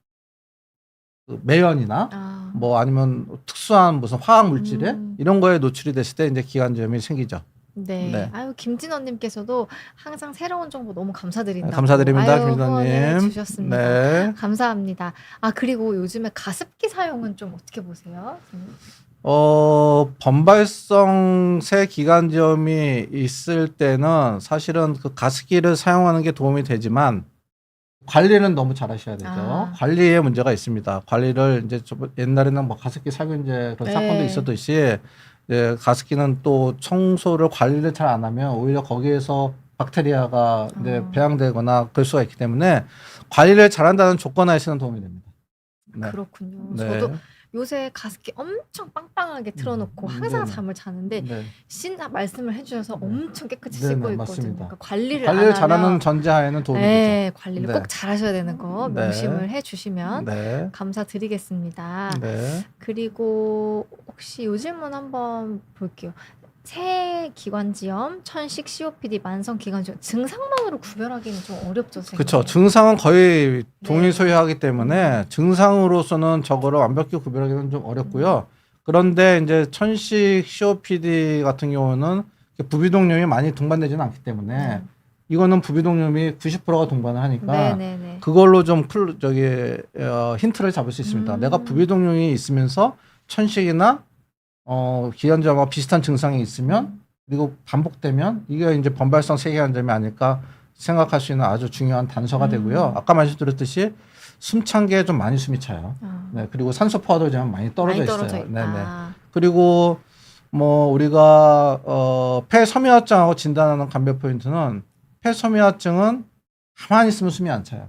S2: 매연이나 뭐 아니면 특수한 무슨 화학 물질에 이런 거에 노출이 됐을 때 이제 기관지염이 생기죠.
S1: 네.
S2: 네.
S1: 아유, 김진원님께서도 항상 새로운 정보 너무 감사드린다고.
S2: 감사드립니다,
S1: 아유,
S2: 김진원님.
S1: 후원을 주셨습니다.
S2: 네.
S1: 감사합니다. 그리고 요즘에 가습기 사용은 좀 어떻게 보세요?
S2: 범발성 새 기관지염이 있을 때는 사실은 그 가습기를 사용하는 게 도움이 되지만 관리는 너무 잘 하셔야 되죠. 관리에 문제가 있습니다. 관리를 이제 옛날에는 뭐 가습기 살균제 그런 사건도 있었듯이 가습기는 또 청소를 관리를 잘 안 하면 오히려 거기에서 박테리아가 이제 배양되거나 그럴 수가 있기 때문에 관리를 잘한다는 조건 하에서는 도움이 됩니다. 네.
S1: 그렇군요.
S2: 네.
S1: 저도 요새 가습기 엄청 빵빵하게 틀어놓고 항상
S2: 네네.
S1: 잠을 자는데
S2: 네.
S1: 진짜 말씀을 해주셔서 엄청 깨끗이
S2: 네네,
S1: 씻고 있거든요.
S2: 맞습니다.
S1: 그러니까 관리를
S2: 관리를
S1: 안
S2: 잘하는
S1: 하면
S2: 전제하에는 도움이
S1: 네,
S2: 되죠.
S1: 관리를
S2: 네.
S1: 꼭 잘하셔야 되는 거
S2: 네.
S1: 명심을 해주시면
S2: 네.
S1: 감사드리겠습니다.
S2: 네.
S1: 그리고 혹시 요 질문 한번 볼게요. 폐기관지염, 천식, COPD, 만성기관지염 증상만으로 구별하기는 좀 어렵죠.
S2: 그렇죠. 증상은 거의 동일
S1: 네.
S2: 소유하기 때문에 증상으로서는 저거를 완벽히 구별하기는 좀 어렵고요. 그런데 이제 천식 COPD 같은 경우는 부비동염이 많이 동반되지는 않기 때문에 이거는 부비동염이 90%가 동반을 하니까
S1: 네네네.
S2: 그걸로 좀 힌트를 잡을 수 있습니다. 내가 부비동염이 있으면서 천식이나 기관지염과 비슷한 증상이 있으면 그리고 반복되면 이게 이제 범발성 쇠기관지염이 아닐까 생각할 수 있는 아주 중요한 단서가 되고요. 아까 말씀드렸듯이 숨찬 게 좀 많이 숨이 차요. 네, 그리고 산소 포화도 좀 많이 떨어져 있어요. 네네. 그리고 뭐 우리가 폐섬유화증하고 진단하는 감별 포인트는 폐섬유화증은 가만히 있으면 숨이 안 차요.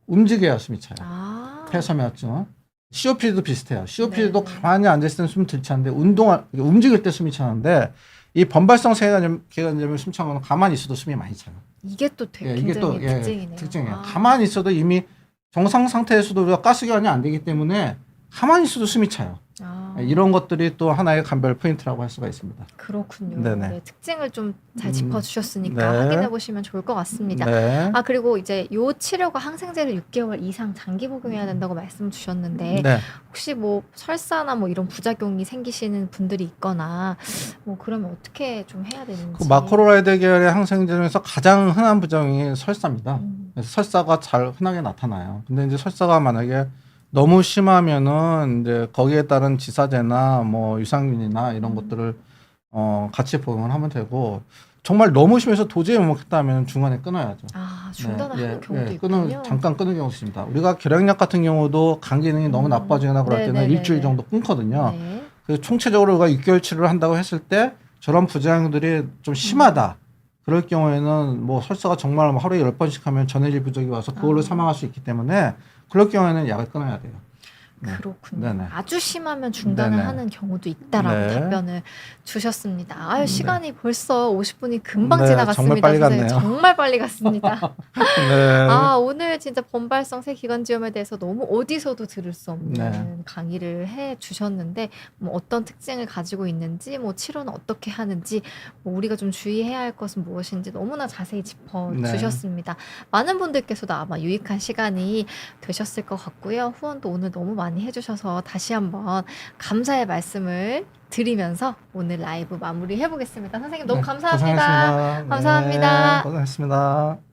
S2: 움직여야 숨이 차요. 폐섬유화증은. COPD도 비슷해요. COPD도
S1: 네네.
S2: 가만히 앉아있을 때는 숨 들차는데 움직일 때 숨이 차는데 이 범발성 쇠기관지염이 숨 찬 거는 가만히 있어도 숨이 많이 차요.
S1: 이게 또 되게
S2: 이게
S1: 굉장히
S2: 또
S1: 특징이네요.
S2: 특징이에요. 가만히 있어도 이미 정상 상태에서도 우리가 가스기관이 안 되기 때문에 가만히 있어도 숨이 차요. 이런 것들이 또 하나의 감별 포인트라고 할 수가 있습니다.
S1: 그렇군요.
S2: 네네.
S1: 네, 특징을 좀 잘 짚어주셨으니까
S2: 네.
S1: 확인해 보시면 좋을 것 같습니다.
S2: 네.
S1: 그리고 이제 요 치료가 항생제를 6개월 이상 장기 복용해야 된다고 말씀 주셨는데
S2: 네.
S1: 혹시 뭐 설사나 뭐 이런 부작용이 생기시는 분들이 있거나 뭐 그러면 어떻게 좀 해야 되는지.
S2: 그 마크로라이드 계열의 항생제 중에서 가장 흔한 부작용이 설사입니다. 그래서 설사가 잘 흔하게 나타나요. 근데 이제 설사가 만약에 너무 심하면은 이제 거기에 따른 지사제나 뭐 유산균이나 이런 것들을 같이 복용을 하면 되고 정말 너무 심해서 도저히 못 먹겠다면 중간에 끊어야죠.
S1: 중단을
S2: 네,
S1: 하는 경우도 있군요.
S2: 잠깐 끊는 경우도 있습니다. 우리가 결핵약 같은 경우도 간 기능이 너무 나빠지거나 그럴 때는
S1: 네네네네.
S2: 일주일 정도 끊거든요.
S1: 네.
S2: 그래서 총체적으로 우리가 6개월 치료를 한다고 했을 때 저런 부작용들이 좀 심하다. 그럴 경우에는 뭐 설사가 정말 하루에 10번씩 하면 전해질 부족이 와서 그걸로 사망할 수 있기 때문에 그럴 경우에는 약을 끊어야 돼요. 네.
S1: 그렇군요.
S2: 네네.
S1: 아주 심하면 중단을
S2: 네네.
S1: 하는 경우도 있다라고
S2: 네.
S1: 답변을 주셨습니다. 아유,
S2: 네.
S1: 시간이 벌써 50분이 금방
S2: 네,
S1: 지나갔습니다.
S2: 정말 빨리
S1: 선생님.
S2: 갔네요.
S1: 정말 빨리 갔습니다.
S2: 네.
S1: 아, 오늘 진짜 번발성 세기관지염에 대해서 너무 어디서도 들을 수 없는
S2: 네.
S1: 강의를 해 주셨는데, 뭐 어떤 특징을 가지고 있는지, 뭐 치료는 어떻게 하는지, 뭐 우리가 좀 주의해야 할 것은 무엇인지 너무나 자세히 짚어
S2: 네.
S1: 주셨습니다. 많은 분들께서도 아마 유익한 시간이 되셨을 것 같고요. 후원도 오늘 너무 많이 해주셔서 다시 한번 감사의 말씀을 드리면서 오늘 라이브 마무리해 보겠습니다. 선생님 너무
S2: 네,
S1: 감사합니다.
S2: 고생하셨습니다.
S1: 감사합니다.
S2: 네, 고생하셨습니다.